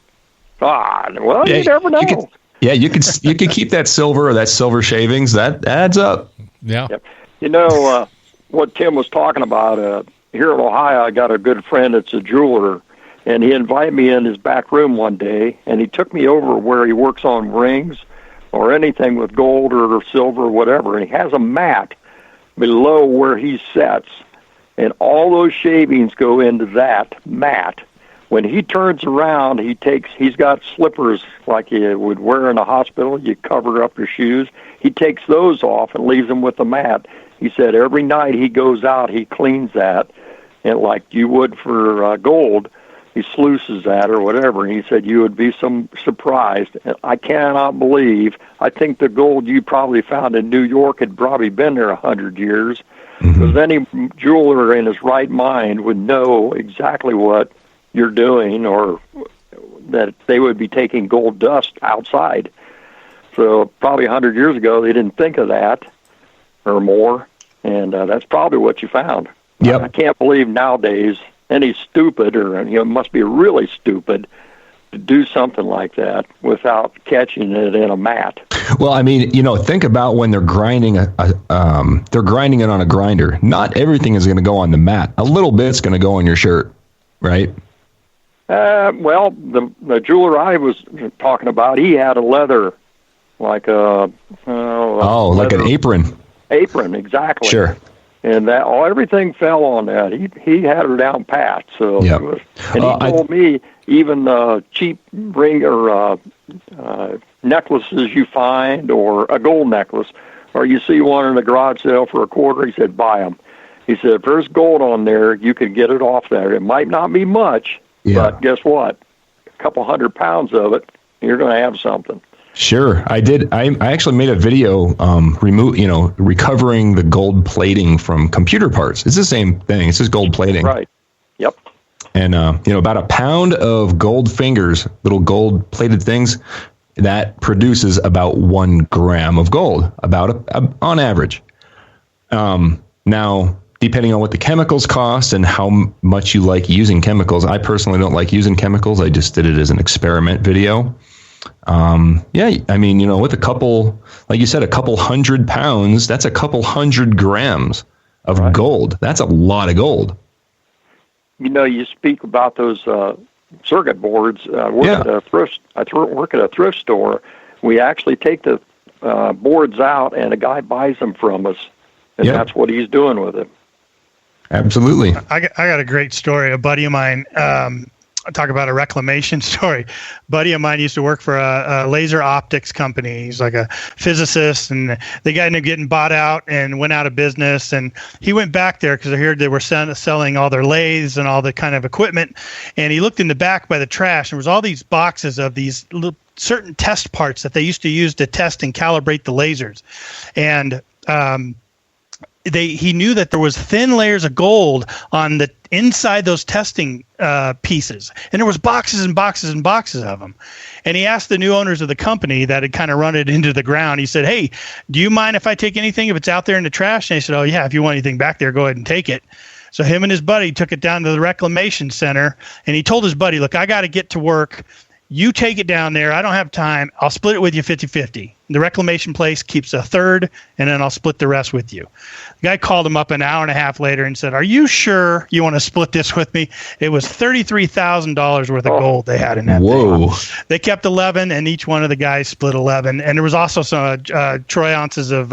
S5: Well, you never know.
S3: You could keep that silver or that silver shavings. That adds up.
S1: Yeah.
S5: You know, what Tim was talking about. Here in Ohio, I got a good friend that's a jeweler, and he invited me in his back room one day, and he took me over where he works on rings or anything with gold or silver or whatever, and he has a mat below where he sets, and all those shavings go into that mat. When he turns around, he's got slippers like you would wear in a hospital. You cover up your shoes. He takes those off and leaves them with the mat. He said every night he goes out, he cleans that, and like you would for gold, he sluices that or whatever. And he said you would be surprised. And I cannot believe. I think the gold you probably found in New York had probably been there 100 years, because any jeweler in his right mind would know exactly what you're doing, or that they would be taking gold dust outside. So probably 100 years ago, they didn't think of that or more, and that's probably what you found.
S3: Yep.
S5: I can't believe nowadays any stupid, or must be really stupid, to do something like that without catching it in a mat.
S3: Well, I mean, think about when they're grinding they're grinding it on a grinder. Not everything is going to go on the mat. A little bit's going to go on your shirt, right?
S5: Well, the jeweler I was talking about, he had a leather, like like an apron. Apron, exactly.
S3: Sure.
S5: And that everything fell on that. He had her down pat. So,
S3: yep.
S5: And he told me even cheap ring or necklaces you find, or a gold necklace, or you see one in a garage sale for $25, he said buy them. He said if there's gold on there, you can get it off there. It might not be much. Yeah. But guess what? A couple 100 pounds of it, you're going to have something.
S3: Sure, I did. I actually made a video, recovering the gold plating from computer parts. It's the same thing. It's just gold plating.
S5: Right. Yep.
S3: And about a pound of gold fingers, little gold plated things, that produces about 1 gram of gold, on average. Now, depending on what the chemicals cost and how much you like using chemicals. I personally don't like using chemicals. I just did it as an experiment video. I mean, with a couple, like you said, a couple 100 pounds, that's a couple 100 grams of gold. That's a lot of gold.
S5: You speak about those circuit boards. I work at a thrift store. We actually take the boards out, and a guy buys them from us, and that's what he's doing with it.
S3: Absolutely.
S2: I got a great story. A buddy of mine, talk about a reclamation story. A buddy of mine used to work for a laser optics company. He's like a physicist, and the guy ended up getting bought out and went out of business. And he went back there because I heard they were selling all their lathes and all the kind of equipment. And he looked in the back by the trash, and there was all these boxes of these certain test parts that they used to use to test and calibrate the lasers. And he knew that there was thin layers of gold on the inside those testing pieces, and there was boxes and boxes and boxes of them. And he asked the new owners of the company that had kind of run it into the ground. He said, "Hey, do you mind if I take anything if it's out there in the trash?" And they said, "Oh yeah, if you want anything back there, go ahead and take it." So him and his buddy took it down to the reclamation center, and he told his buddy, "Look, I got to get to work. You take it down there. I don't have time. I'll split it with you 50-50. The reclamation place keeps a third, and then I'll split the rest with you." The guy called him up an hour and a half later and said, "Are you sure you want to split this with me?" It was $33,000 worth of gold they had in that thing. They kept 11, and each one of the guys split 11. And there was also some troy ounce of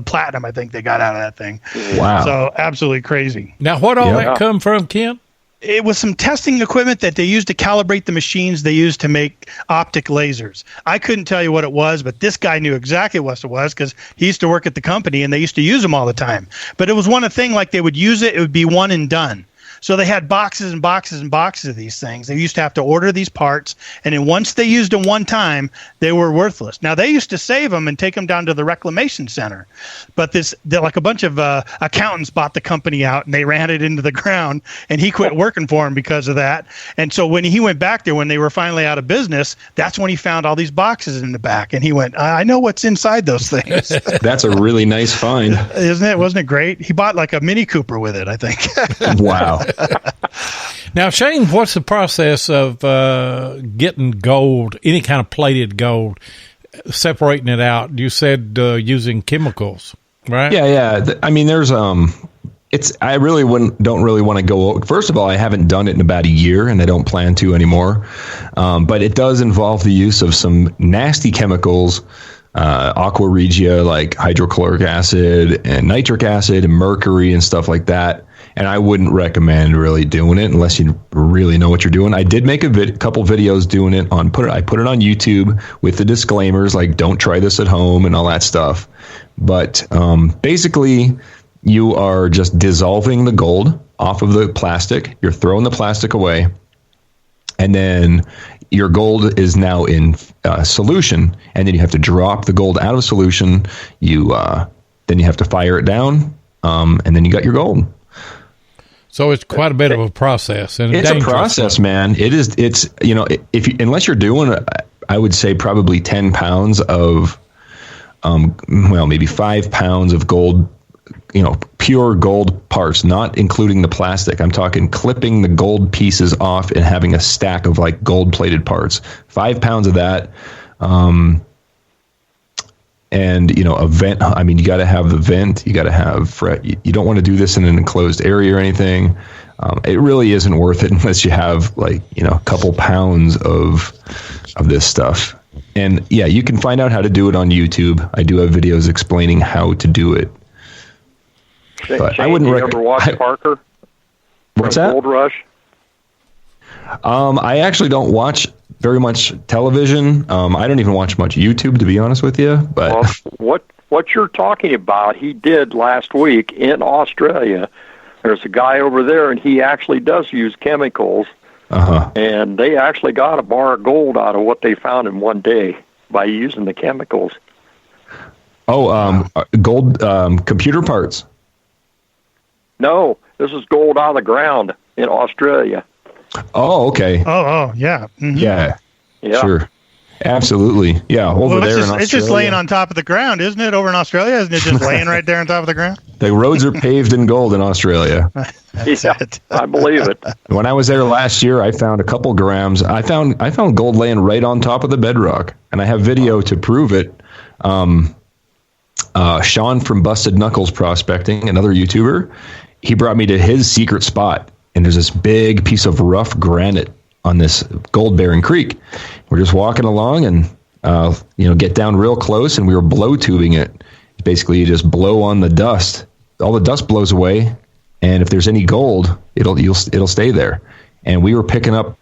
S2: platinum, I think they got out of that thing.
S3: Wow.
S2: So absolutely crazy.
S1: Now, what all that come from, Ken?
S2: It was some testing equipment that they used to calibrate the machines they used to make optic lasers. I couldn't tell you what it was, but this guy knew exactly what it was because he used to work at the company and they used to use them all the time. But it was one thing, like they would use it, it would be one and done. So they had boxes and boxes and boxes of these things. They used to have to order these parts, and then once they used them one time, they were worthless. Now, they used to save them and take them down to the reclamation center. But like a bunch of accountants bought the company out, and they ran it into the ground, and he quit working for them because of that. And so when he went back there, when they were finally out of business, that's when he found all these boxes in the back. And he went, "I know what's inside those things."
S3: That's a really nice find.
S2: Isn't it? Wasn't it great? He bought like a Mini Cooper with it, I think.
S3: Wow.
S1: Now, Shane, what's the process of getting gold, any kind of plated gold, separating it out? You said using chemicals, right?
S3: Yeah. I mean, there's I really don't really want to go. First of all, I haven't done it in about a year, and I don't plan to anymore. But it does involve the use of some nasty chemicals, aqua regia, like hydrochloric acid and nitric acid and mercury and stuff like that. And I wouldn't recommend really doing it unless you really know what you're doing. I did make a couple videos doing it I put it on YouTube with the disclaimers like don't try this at home and all that stuff. But basically, you are just dissolving the gold off of the plastic. You're throwing the plastic away, and then your gold is now in solution. And then you have to drop the gold out of solution. Then you have to fire it down, and then you got your gold.
S1: So it's quite a bit of a process, and
S3: it's a process, man. It is. It's unless you're doing, I would say probably 10 pounds of, maybe 5 pounds of gold, pure gold parts, not including the plastic. I'm talking clipping the gold pieces off and having a stack of like gold plated parts. 5 pounds of that. And, a vent, you got to have the vent, you got to have, you don't want to do this in an enclosed area or anything. It really isn't worth it unless you have a couple pounds of this stuff. And yeah, you can find out how to do it on YouTube. I do have videos explaining how to do it. But
S5: Shane,
S3: I wouldn't
S5: ever watch Parker?
S3: What's that?
S5: Gold Rush?
S3: I actually don't watch very much television. I don't even watch much YouTube, to be honest with you. But
S5: what you're talking about, he did last week in Australia. There's a guy over there, and he actually does use chemicals. And they actually got a bar of gold out of what they found in one day by using the chemicals.
S3: Gold computer parts.
S5: No, this is gold out of the ground in Australia.
S3: Oh, okay.
S2: Oh, yeah. Mm-hmm.
S3: Yeah, sure. Absolutely. Yeah, over there in Australia.
S2: It's just laying on top of the ground, isn't it, over in Australia? Isn't it just laying right there on top of the ground?
S3: The roads are paved in gold in Australia.
S5: Yeah, I believe it.
S3: When I was there last year, I found a couple grams. I found gold laying right on top of the bedrock, and I have video to prove it. Sean from Busted Knuckles Prospecting, another YouTuber, he brought me to his secret spot. And there's this big piece of rough granite on this gold-bearing creek. We're just walking along and, get down real close, and we were blow tubing it. Basically, you just blow on the dust. All the dust blows away, and if there's any gold, it'll stay there. And we were picking up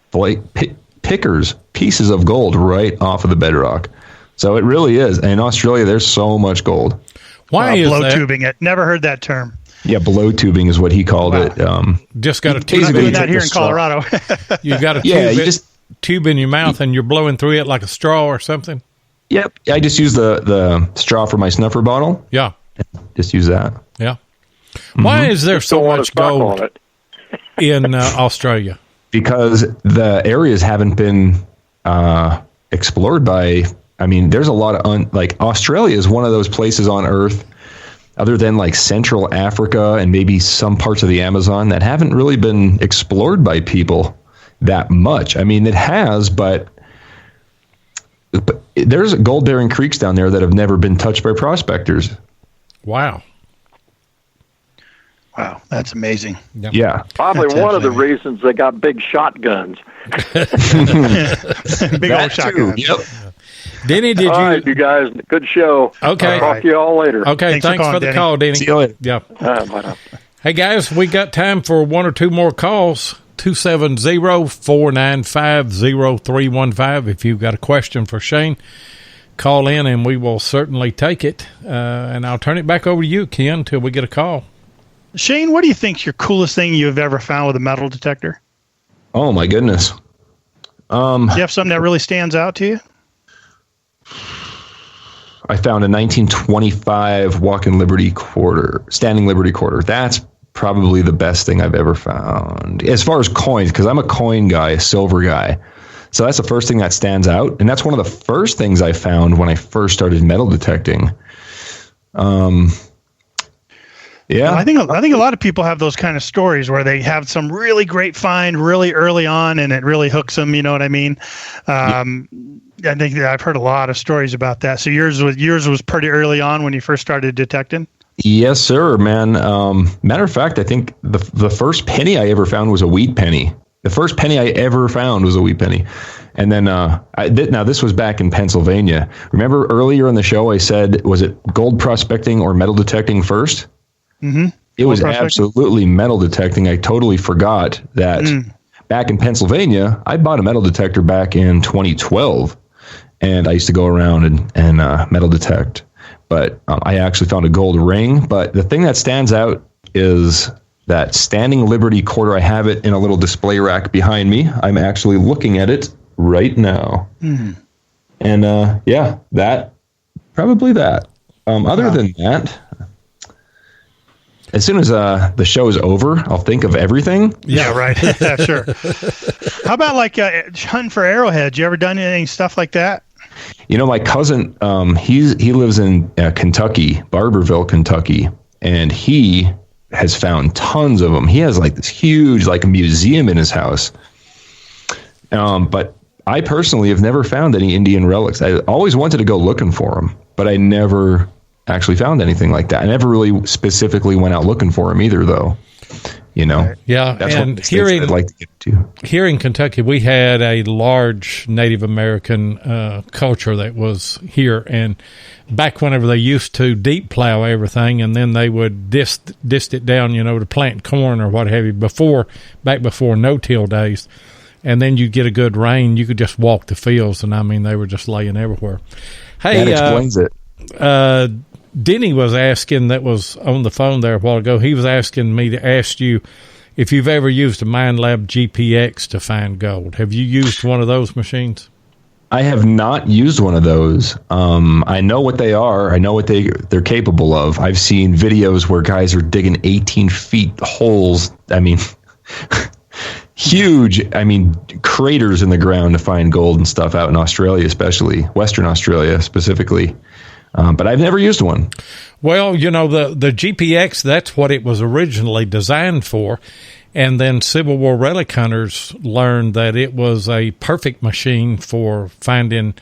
S3: pieces of gold right off of the bedrock. So it really is. And in Australia, there's so much gold.
S1: Why is
S2: blow tubing it? Never heard that term.
S3: Yeah, blow tubing is what he called it.
S1: Just got a tube.
S2: We're doing that here in Colorado.
S1: You got a tube in your mouth and you're blowing through it like a straw or something?
S3: Yep. I just use the straw for my snuffer bottle.
S1: Yeah.
S3: Just use that.
S1: Yeah. Why is there so much gold in Australia?
S3: Because the areas haven't been explored by... there's a lot of... Australia is one of those places on Earth, other than like Central Africa and maybe some parts of the Amazon, that haven't really been explored by people that much. It has, but there's gold-bearing creeks down there that have never been touched by prospectors.
S1: Wow,
S2: that's amazing.
S1: Yep.
S3: Yeah.
S5: Probably one of the reasons they got big shotguns.
S2: Big old shotguns.
S3: Yep.
S1: Denny,
S5: all right, you guys, good show.
S1: Okay.
S5: I'll talk to you all later.
S1: Okay, thanks for the call, Denny.
S3: See you later.
S1: Yeah.
S5: Bye.
S1: Hey, guys, we got time for one or two more calls. 270-495-0315. If you've got a question for Shane, call in and we will certainly take it. And I'll turn it back over to you, Ken, until we get a call.
S2: Shane, what do you think's your coolest thing you've ever found with a metal detector?
S3: Oh, my goodness.
S2: Do you have something that really stands out to you?
S3: I found a 1925 standing Liberty quarter. That's probably the best thing I've ever found. As far as coins, because I'm a coin guy, a silver guy. So that's the first thing that stands out. And that's one of the first things I found when I first started metal detecting. Yeah,
S2: I think a lot of people have those kind of stories where they have some really great find really early on, and it really hooks them. You know what I mean? I think that I've heard a lot of stories about that. So yours was pretty early on when you first started detecting.
S3: Yes, sir, man. Matter of fact, I think the first penny I ever found was a wheat penny. The first penny I ever found was a wheat penny. And then now this was back in Pennsylvania. Remember earlier in the show I said, was it gold prospecting or metal detecting first?
S2: Mm-hmm.
S3: It was absolutely metal detecting. I totally forgot that back in Pennsylvania, I bought a metal detector back in 2012. And I used to go around and metal detect. But I actually found a gold ring. But the thing that stands out is that Standing Liberty quarter. I have it in a little display rack behind me. I'm actually looking at it right now. And probably that. Other than that, as soon as the show is over, I'll think of everything.
S2: Yeah, right. Yeah, sure. How about like hunting for arrowheads? You ever done any stuff like that?
S3: You know, my cousin, he lives in Kentucky, Barberville, Kentucky, and he has found tons of them. He has like this huge, like a museum in his house. But I personally have never found any Indian relics. I always wanted to go looking for them, but I never actually found anything like that. I never really specifically went out looking for them either, though. You know,
S1: yeah.
S3: That's
S1: and
S3: what I'd like to get to.
S1: Here in Kentucky, we had a large Native American culture that was here, and back whenever they used to deep plow everything, and then they would dist it down, you know, to plant corn or what have you. Back before no-till days, and then you get a good rain, you could just walk the fields, and I mean they were just laying everywhere. Hey,
S3: that explains it.
S1: Denny was asking, that was on the phone there a while ago, he was asking me to ask you if you've ever used a Minelab GPX to find gold. Have you used one of those machines?
S3: I have not used one of those. I know what they are. I know what they're capable of. I've seen videos where guys are digging 18 feet holes. I mean, huge, craters in the ground to find gold and stuff out in Australia, especially Western Australia specifically. But I've never used one.
S1: Well, you know, the GPX, that's what it was originally designed for. And then Civil War relic hunters learned that it was a perfect machine for finding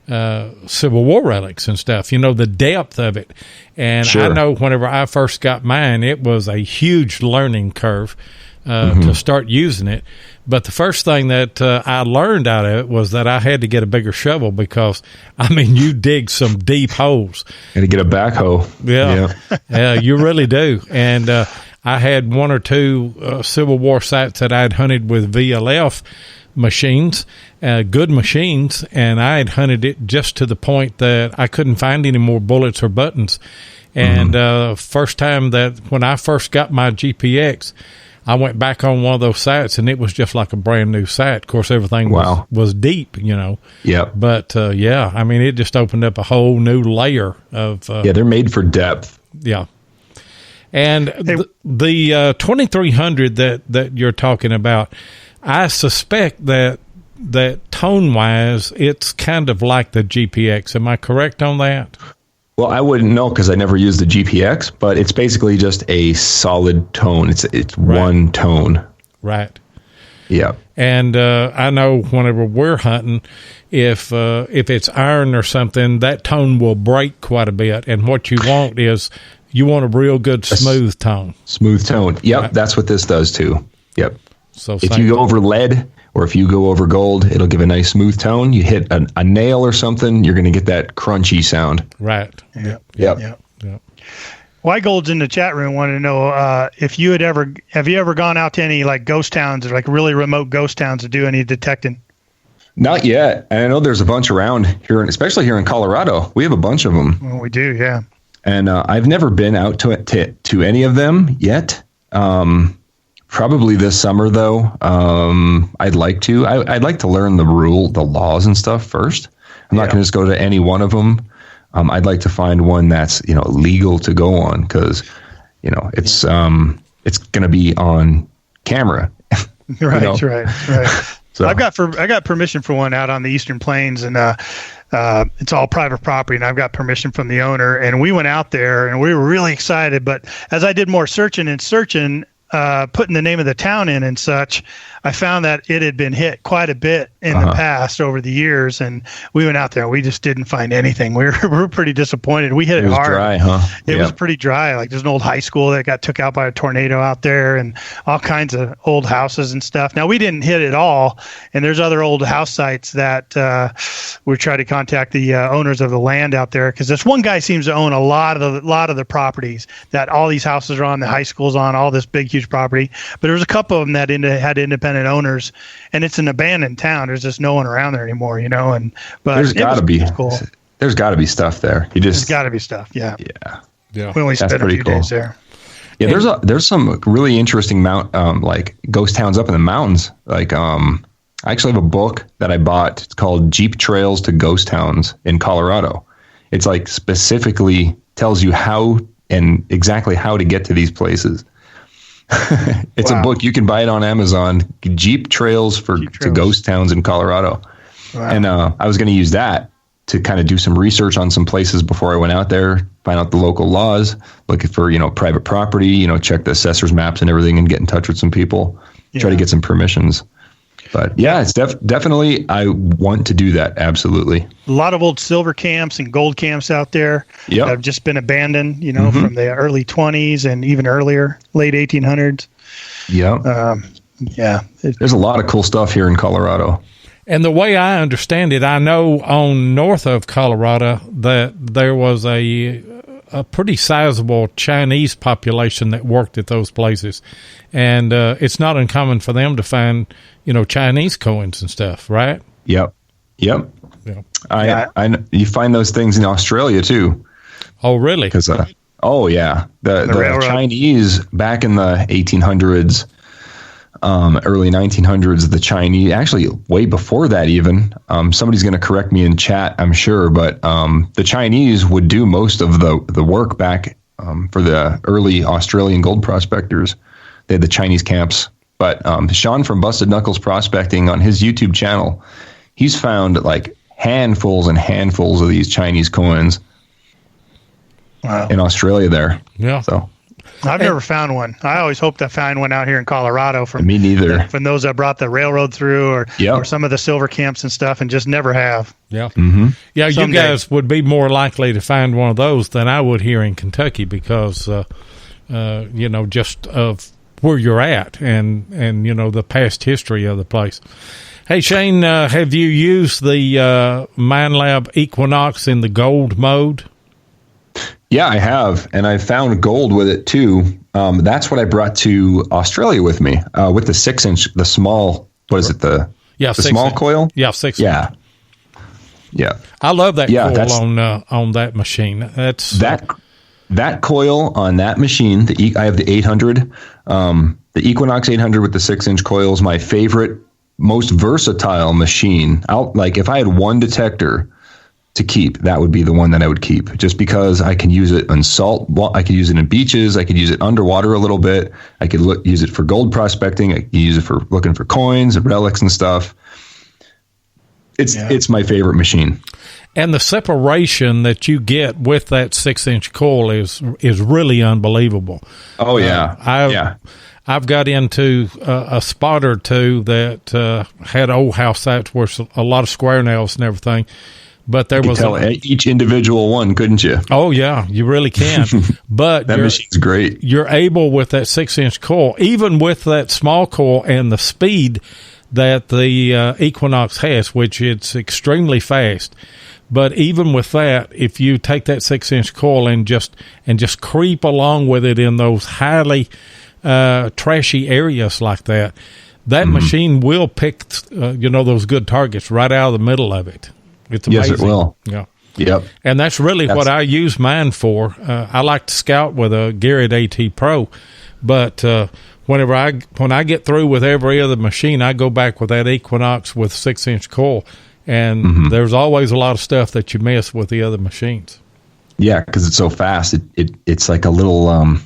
S1: Civil War relics and stuff, you know, the depth of it. And
S3: sure.
S1: I know whenever I first got mine, it was a huge learning curve to start using it. But the first thing that I learned out of it was that I had to get a bigger shovel because, you dig some deep holes.
S3: Got to get a backhoe.
S1: Yeah, you really do. And I had one or two Civil War sites that I'd hunted with VLF machines, good machines, and I had hunted it just to the point that I couldn't find any more bullets or buttons. And first time that when I first got my GPX, I went back on one of those sites, and it was just like a brand new site. Of course, everything was deep, you know.
S3: Yeah.
S1: But, it just opened up a whole new layer of...
S3: they're made for depth.
S1: Yeah. And the 2300 that you're talking about, I suspect that tone-wise, it's kind of like the GPX. Am I correct on that?
S3: Well, I wouldn't know because I never used the GPX, but it's basically just a solid tone. It's right. One tone.
S1: Right.
S3: Yeah.
S1: And I know whenever we're hunting, if it's iron or something, that tone will break quite a bit. And what you want is you want a real good smooth tone.
S3: Smooth tone. Yep. Right. That's what this does too. Yep.
S1: So
S3: if you go over lead or if you go over gold, it'll give a nice smooth tone. You hit a nail or something, you're going to get that crunchy sound.
S1: Right.
S2: Yep. White Gold's in the chat room wanted to know if you have you ever gone out to any like ghost towns or like really remote ghost towns to do any detecting?
S3: Not yet. And I know there's a bunch around here, especially here in Colorado. We have a bunch of them.
S2: Well, we do, yeah.
S3: And I've never been out to any of them yet. Probably this summer, though. I'd like to. I'd like to learn the laws and stuff first. I'm not going to just go to any one of them. I'd like to find one that's legal to go on because it's going to be on camera.
S2: Right. So I got permission for one out on the Eastern Plains, and it's all private property, and I've got permission from the owner. And we went out there, and we were really excited. But as I did more searching, putting the name of the town in and such, I found that it had been hit quite a bit in the past over the years, and we went out there. We just didn't find anything. We were pretty disappointed. We hit it hard.
S3: Dry, huh?
S2: It was pretty dry. Like there's an old high school that got took out by a tornado out there, and all kinds of old houses and stuff. Now we didn't hit it all, and there's other old house sites that we tried to contact the owners of the land out there, because this one guy seems to own a lot of the properties that all these houses are on, the high school's on, all this big huge property. But there was a couple of them that had independent owners, and it's an abandoned town. There's just no one around there anymore, but
S3: there's got to be
S2: cool.
S3: There's got to be stuff there.
S2: There's got to be stuff. Yeah.
S3: We
S2: only spent a few days there.
S3: Yeah, there's some really interesting like ghost towns up in the mountains. Like I actually have a book that I bought. It's called Jeep Trails to Ghost Towns in Colorado. It's like specifically tells you how and exactly how to get to these places. It's a book. You can buy it on Amazon. Jeep Trails to Ghost Towns in Colorado. Wow. And I was going to use that to kind of do some research on some places before I went out there, find out the local laws, looking for, private property, check the assessor's maps and everything, and get in touch with some people, try to get some permissions. But yeah, it's definitely, I want to do that. Absolutely.
S2: A lot of old silver camps and gold camps out there that have just been abandoned, from the early 20s and even earlier, late 1800s.
S3: There's a lot of cool stuff here in Colorado.
S1: And the way I understand it, I know on north of Colorado that there was a pretty sizable Chinese population that worked at those places. And it's not uncommon for them to find, Chinese coins and stuff, right?
S3: Yep.
S1: Yeah.
S3: I you find those things in Australia too.
S1: Oh, really?
S3: Because, the Chinese back in the 1800s, early 1900s, the Chinese, actually way before that even, somebody's going to correct me in chat, I'm sure, but the Chinese would do most of the work back for the early Australian gold prospectors. They had the Chinese camps. But Sean from Busted Knuckles Prospecting on his YouTube channel, he's found like handfuls and handfuls of these Chinese coins in Australia there.
S1: Yeah.
S3: So
S2: I've never found one. I always hoped to find one out here in Colorado from
S3: me neither.
S2: From those that brought the railroad through or some of the silver camps and stuff, and just never have.
S1: Yeah. Mm-hmm. Yeah, someday. You guys would be more likely to find one of those than I would here in Kentucky because, just of where you're at and the past history of the place. Hey, Shane, have you used the MineLab Equinox in the gold mode?
S3: Yeah, I have, and I found gold with it too. That's what I brought to Australia with me, with the 6-inch, the small. What is it? The small coil?
S1: Yeah, 6.
S3: Yeah.
S1: I love that coil on that machine. That's
S3: that coil on that machine. I have the 800, the Equinox 800 with the 6-inch coil is my favorite, most versatile machine. If I had one detector to keep, that would be the one that I would keep, just because I can use it on salt. I could use it in beaches. I could use it underwater a little bit. I could use it for gold prospecting. I could use it for looking for coins and relics and stuff. It's my favorite machine.
S1: And the separation that you get with that 6-inch coil is really unbelievable.
S3: Oh yeah,
S1: I've got into a spot or two that had old house sites where a lot of square nails and everything. But there was
S3: each individual one, couldn't you?
S1: Oh yeah, you really can. But
S3: that machine's great.
S1: You're able with that 6-inch coil, even with that small coil and the speed that the Equinox has, which it's extremely fast. But even with that, if you take that 6-inch coil and just creep along with it in those highly trashy areas like that, machine will pick those good targets right out of the middle of it. It's amazing.
S3: Yes, it will.
S1: Yeah.
S3: Yep.
S1: And that's really what I use mine for. I like to scout with a Garrett AT Pro, but when I get through with every other machine, I go back with that Equinox with 6-inch coil, and there's always a lot of stuff that you miss with the other machines.
S3: Yeah, because it's so fast. It's like a little,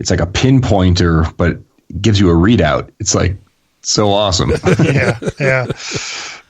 S3: it's like a pinpointer, but it gives you a readout. It's like so awesome.
S2: Yeah.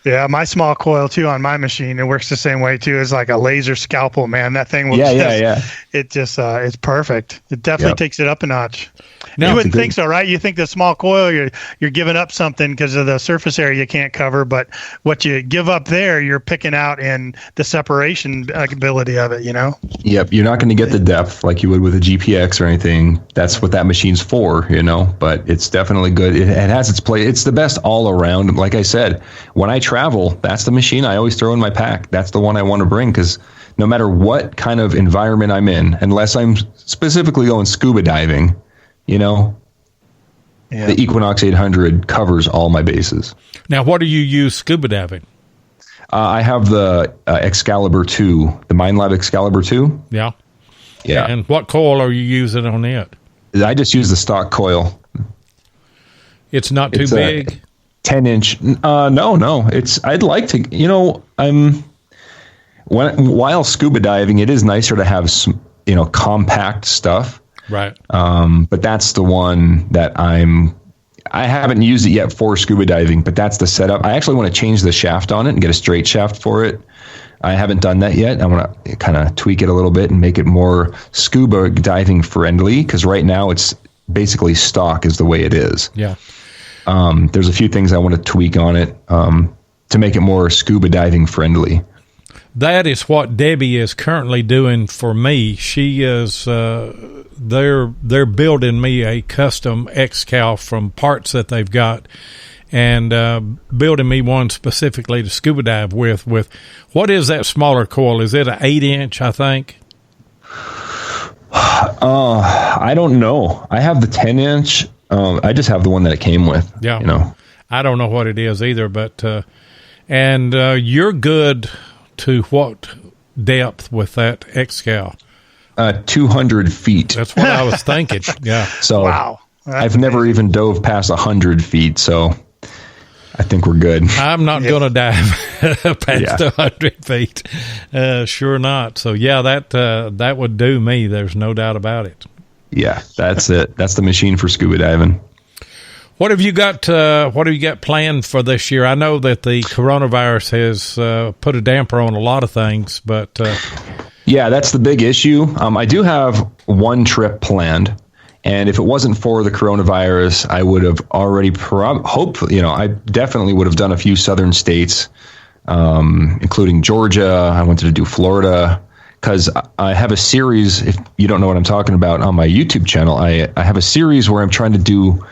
S2: Yeah, my small coil too on my machine. It works the same way too. It's like a laser scalpel, man. That thing will It just it's perfect. It definitely takes it up a notch. Now, you wouldn't think so, right? You think the small coil, you're giving up something because of the surface area you can't cover, but what you give up there, you're picking out in the separation ability of it, you know?
S3: Yep, you're not going to get the depth like you would with a GPX or anything. That's what that machine's for, you know, but it's definitely good. It has its place. It's the best all around. Like I said, when I travel, that's the machine I always throw in my pack. That's the one I want to bring because no matter what kind of environment I'm in, unless I'm specifically going scuba diving, you know, the Equinox 800 covers all my bases.
S1: Now, what do you use scuba diving?
S3: I have the Excalibur 2, the MineLab Excalibur 2.
S1: Yeah.
S3: Yeah.
S1: And what coil are you using on it?
S3: I just use the stock coil.
S1: It's not too big?
S3: 10-inch. No. I'd like to, you know, while scuba diving, it is nicer to have some, you know, compact stuff.
S1: Right.
S3: But that's the one that I haven't used it yet for scuba diving, but that's the setup. I actually want to change the shaft on it and get a straight shaft for it. I haven't done that yet. I want to kind of tweak it a little bit and make it more scuba diving friendly because right now it's basically stock is the way it is.
S1: Yeah.
S3: There's a few things I want to tweak on it to make it more scuba diving friendly.
S1: That is what Debbie is currently doing for me. She is they're building me a custom Excal from parts that they've got, and building me one specifically to scuba dive with. What is that smaller coil? Is it an 8-inch? I think.
S3: I don't know. I have the 10-inch. I just have the one that it came with.
S1: Yeah.
S3: You know.
S1: I don't know what it is either, but and you're good to what depth with that Excal?
S3: 200 feet.
S1: That's what I was thinking. Yeah.
S3: So
S2: wow.
S3: I've never even dove past 100 feet, so I think we're good.
S1: I'm not going to dive past 100 feet. Sure not. So yeah, that would do me. There's no doubt about it.
S3: Yeah, that's it. That's the machine for scuba diving.
S1: What have you got? What have you got planned for this year? I know that the coronavirus has put a damper on a lot of things, but
S3: yeah, that's the big issue. I do have one trip planned, and if it wasn't for the coronavirus, I would have already hopefully, you know, I definitely would have done a few southern states, including Georgia. I wanted to do Florida because I have a series. If you don't know what I'm talking about, on my YouTube channel, I have a series where I'm trying to do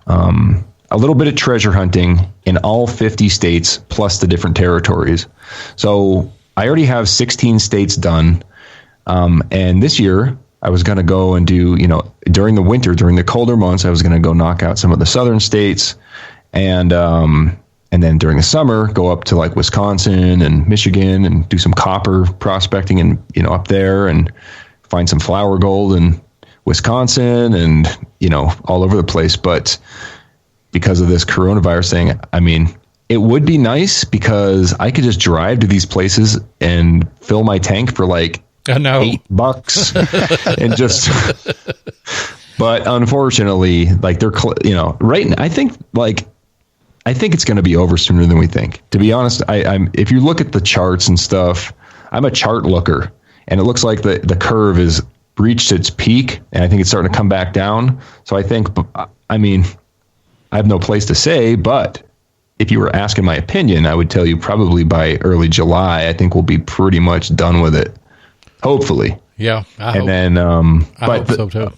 S3: a little bit of treasure hunting in all 50 states plus the different territories. So I already have 16 states done. And this year I was going to go and do, you know, during the winter, during the colder months, I was going to go knock out some of the southern states and then during the summer go up to like Wisconsin and Michigan and do some copper prospecting and, you know, up there and find some flower gold in Wisconsin and, you know, all over the place. But because of this coronavirus thing, I mean, it would be nice because I could just drive to these places and fill my tank for like $8 and just, but unfortunately, like they're, you know, right. I think it's going to be over sooner than we think, to be honest. I'm, if you look at the charts and stuff, I'm a chart looker and it looks like the curve is reached its peak and I think it's starting to come back down. So I think, I mean, I have no place to say, but if you were asking my opinion, I would tell you probably by early July, I think we'll be pretty much done with it. Hopefully.
S1: Yeah. I hope so too.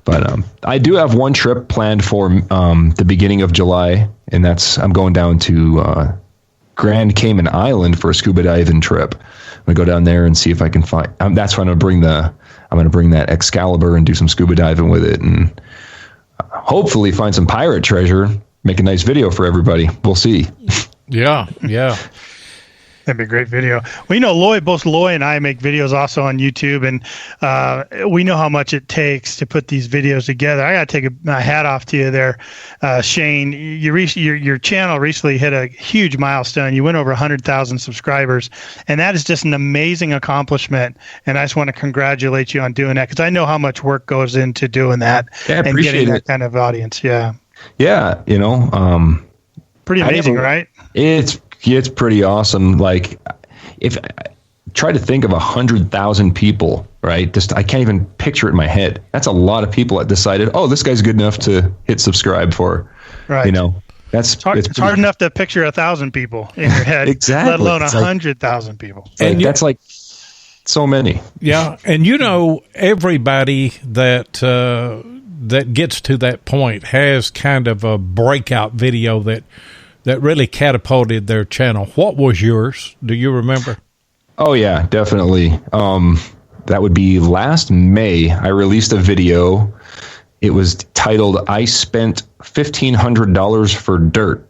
S3: But I do have one trip planned for the beginning of July, and that's I'm going down to Grand Cayman Island for a scuba diving trip. I'm gonna go down there and see if I can find. That's when I'm gonna bring that Excalibur and do some scuba diving with it, and hopefully find some pirate treasure. Make a nice video for everybody. We'll see.
S1: Yeah.
S2: That'd be a great video. Well, you know, both Loy and I make videos also on YouTube, and we know how much it takes to put these videos together. I got to take my hat off to you there, Shane. Your channel recently hit a huge milestone. You went over 100,000 subscribers, and that is just an amazing accomplishment. And I just want to congratulate you on doing that because I know how much work goes into doing that and getting that kind of audience. Yeah.
S3: Yeah, you know.
S2: Pretty amazing, right?
S3: It's It's pretty awesome. Like, if try to think of 100,000 people, right? Just I can't even picture it in my head. That's a lot of people that decided, oh, this guy's good enough to hit subscribe for. Right. You know, it's
S2: hard enough to picture 1,000 people in your head,
S3: exactly.
S2: Let alone 100,000 people.
S3: And that's like so many.
S1: Yeah, and you know, everybody that gets to that point has kind of a breakout video that really catapulted their channel. What was yours? Do you remember?
S3: Oh, yeah, definitely. That would be last May. I released a video. It was titled, I spent $1,500 for dirt, ?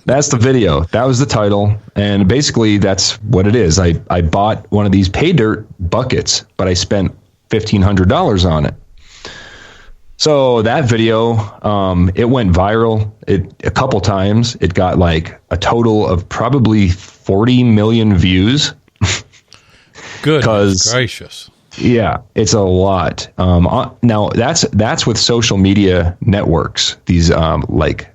S3: That's the video. That was the title. And basically, that's what it is. I bought one of these pay dirt buckets, but I spent $1,500 on it. So that video, it went viral a couple times. It got like a total of probably 40 million views.
S1: Goodness gracious.
S3: Yeah, it's a lot. Now that's with social media networks. These like,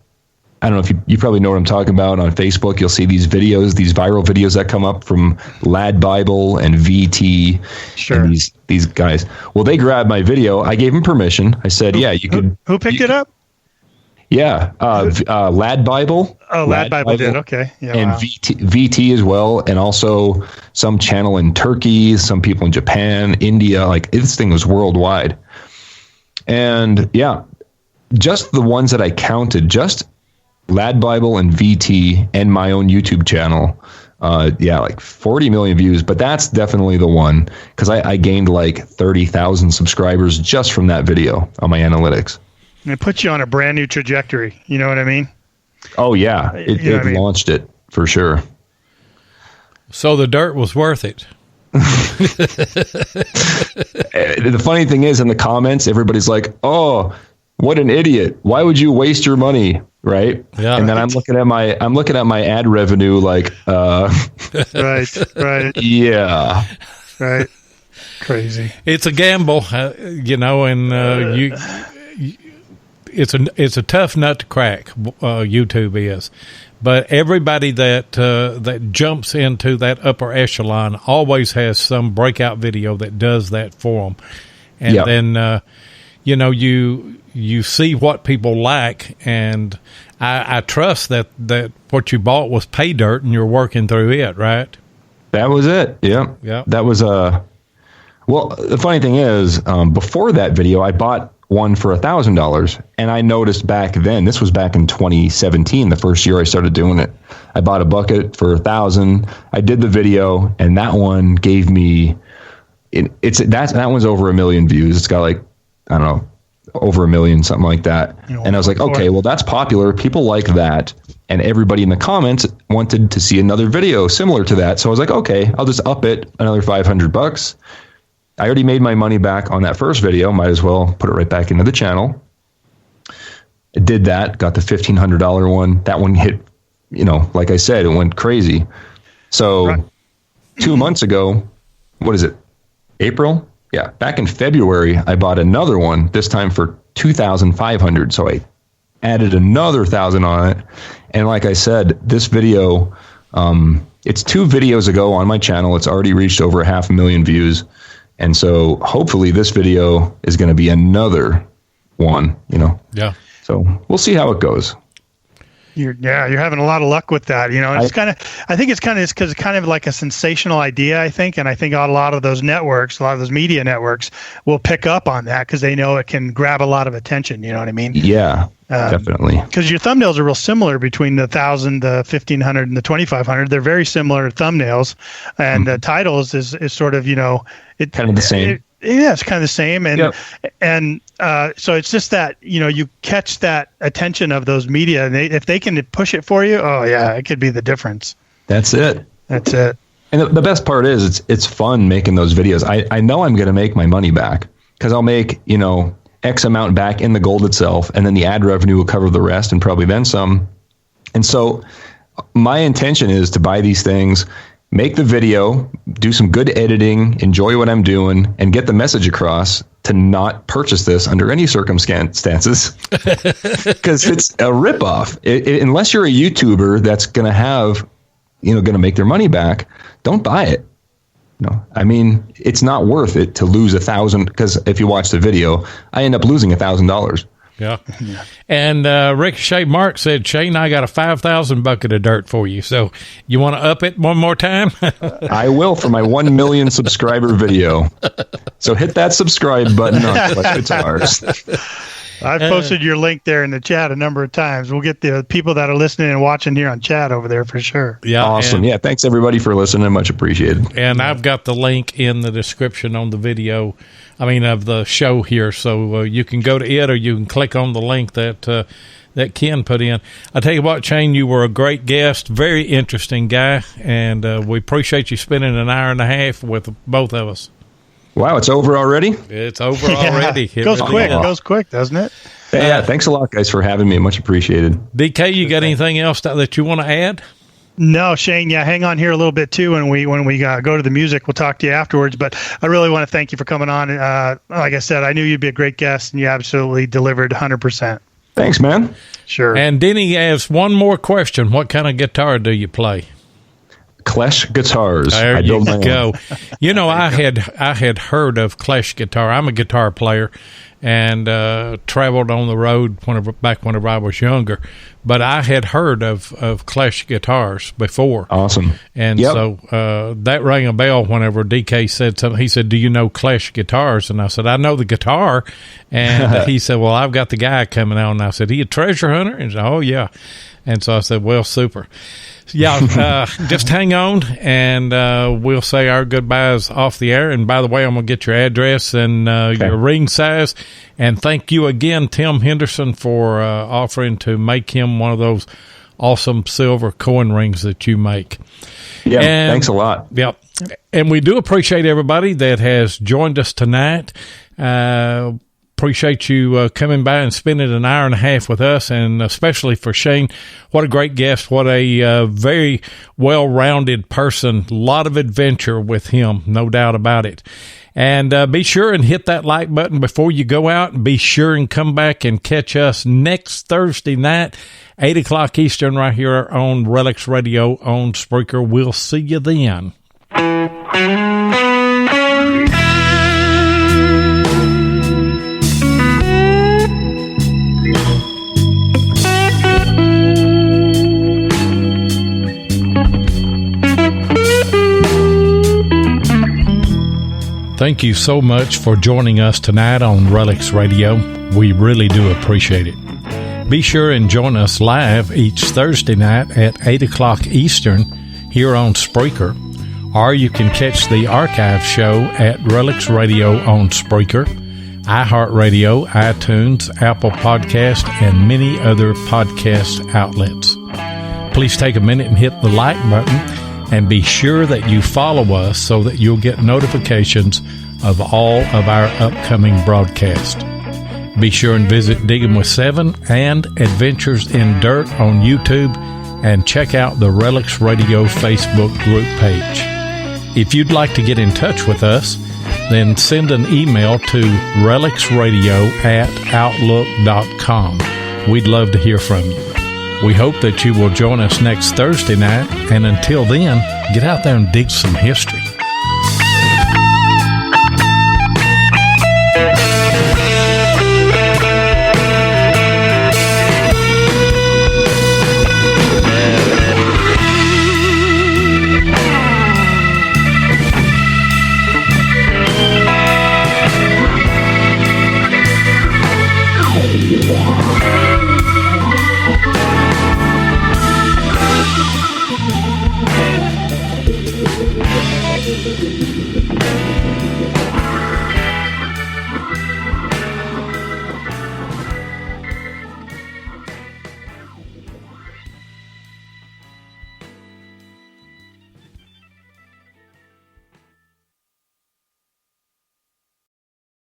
S3: I don't know if you probably know what I'm talking about. On Facebook, you'll see these videos, these viral videos that come up from Lad Bible and VT.
S2: Sure.
S3: And these guys. Well, they grabbed my video. I gave them permission. I said, you could.
S2: Who picked it up?
S3: Yeah, Lad Bible.
S2: Oh, Lad Bible did. Okay. Yeah,
S3: and wow. VT as well, and also some channel in Turkey, some people in Japan, India. Like, this thing was worldwide. And yeah, just the ones that I counted, just Lad Bible and VT and my own YouTube channel. Like 40 million views, but that's definitely the one, because I gained like 30,000 subscribers just from that video on my analytics.
S2: And it puts you on a brand new trajectory. You know what I mean?
S3: Oh, yeah. It launched it for sure.
S1: So the dirt was worth it.
S3: The funny thing is, in the comments, everybody's like, oh, what an idiot. Why would you waste your money? Right. Yeah. And then I'm looking at my ad revenue like,
S2: right.
S3: Yeah.
S2: Right. Crazy.
S1: It's a gamble, and it's a tough nut to crack. YouTube is, but everybody that jumps into that upper echelon always has some breakout video that does that for them, and then you see what people like, and I trust that what you bought was pay dirt and you're working through it, right?
S3: That was it. Yeah. Yeah. That was well, the funny thing is, before that video, I bought one for $1,000, and I noticed back then, this was back in 2017, the first year I started doing it. I bought a bucket for $1,000. I did the video, and that one gave me that one's over 1 million views. It's got like, I don't know, over 1 million, something like that. And I was like, okay, well, that's popular. People like that. And everybody in the comments wanted to see another video similar to that. So I was like, okay, I'll just up it another $500. I already made my money back on that first video. Might as well put it right back into the channel. I did that, got the $1,500 one. That one hit, like I said, it went crazy. So 2 months ago, what is it? April? Yeah, back in February, I bought another one, this time for $2,500. So I added another 1,000 on it. And like I said, this video, it's 2 videos ago on my channel. It's already reached over 500,000 views. And so hopefully this video is going to be another one, Yeah. So we'll see how it goes.
S2: You're having a lot of luck with that. It's I think it's because it's kind of like a sensational idea, I think. And I think a lot of those networks, a lot of those media networks will pick up on that because they know it can grab a lot of attention. You know what I mean?
S3: Yeah, definitely.
S2: Because your thumbnails are real similar between the 1,000, the 1,500, and the 2,500. They're very similar thumbnails. And the titles is sort of,
S3: kind of the same.
S2: It's kind of the same. And so it's just that, you catch that attention of those media, and if they can push it for you, it could be the difference.
S3: That's it.
S2: And
S3: the best part is it's fun making those videos. I know I'm going to make my money back because I'll make, X amount back in the gold itself, and then the ad revenue will cover the rest and probably then some. And so my intention is to buy these things, make the video, do some good editing, enjoy what I'm doing, and get the message across to not purchase this under any circumstances, because it's a ripoff. Unless you're a YouTuber that's going to have, going to make their money back, don't buy it. No, I mean, it's not worth it to lose $1,000, because if you watch the video, I end up losing $1,000.
S1: Yeah. And Ricochet Mark said, Shane, I got a 5,000 bucket of dirt for you. So you want to up it one more time?
S3: I will, for my 1 million subscriber video. So hit that subscribe button on KleshGuitars.
S2: I've posted your link there in the chat a number of times. We'll get the people that are listening and watching here on chat over there for sure.
S1: Yeah.
S3: Awesome. Yeah. Thanks everybody for listening. Much appreciated.
S1: And I've got the link in the description on the video, of the show here. So you can go to it, or you can click on the link that Ken put in. I tell you what, Shane, you were a great guest, very interesting guy. And we appreciate you spending an hour and a half with both of us.
S3: Wow, it's over already?
S1: It's over already.
S2: It goes quick. It goes quick, doesn't it?
S3: Yeah, thanks a lot, guys, for having me. Much appreciated.
S1: DK, you got anything else that you want to add?
S2: No, Shane. Yeah, hang on here a little bit too. When we go to the music, we'll talk to you afterwards. But I really want to thank you for coming on. Like I said, I knew you'd be a great guest, and you absolutely delivered 100%.
S3: Thanks, man.
S2: Sure.
S1: And Denny asks one more question: what kind of guitar do you play?
S3: KleshGuitars.
S1: There you go. I had heard of KleshGuitar. I'm a guitar player and traveled on the road whenever I was younger. But I had heard of KleshGuitars before.
S3: Awesome.
S1: And so that rang a bell whenever DK said something. He said, "Do you know KleshGuitars?" And I said, "I know the guitar." And he said, "Well, I've got the guy coming on." And I said, "He a treasure hunter?" And he said, "Oh, yeah." And so I said, "Well, super." Yeah, just hang on, and we'll say our goodbyes off the air. And by the way, I'm going to get your address and your ring size. And thank you again, Tim Henderson, for offering to make him one of those awesome silver coin rings that you make.
S3: Yeah, thanks a lot.
S1: Yeah, and we do appreciate everybody that has joined us tonight. Appreciate you coming by and spending an hour and a half with us, and especially for Shane. What a great guest. What a very well-rounded person. A lot of adventure with him, no doubt about it. And be sure and hit that like button before you go out, and be sure and come back and catch us next Thursday night, 8 o'clock Eastern, right here on RELICS Radio on Spreaker. We'll see you then. Thank you so much for joining us tonight on RELICS Radio. We really do appreciate it. Be sure and join us live each Thursday night at 8 o'clock Eastern here on Spreaker, or you can catch the archive show at RELICS Radio on Spreaker, iHeartRadio, iTunes, Apple Podcast, and many other podcast outlets. Please take a minute and hit the like button, and be sure that you follow us so that you'll get notifications of all of our upcoming broadcasts. Be sure and visit Diggin with 7 and Adventures in Dirt on YouTube, and check out the RELICS Radio Facebook group page. If you'd like to get in touch with us, then send an email to relicsradio@outlook.com. We'd love to hear from you. We hope that you will join us next Thursday night, and until then, get out there and dig some history.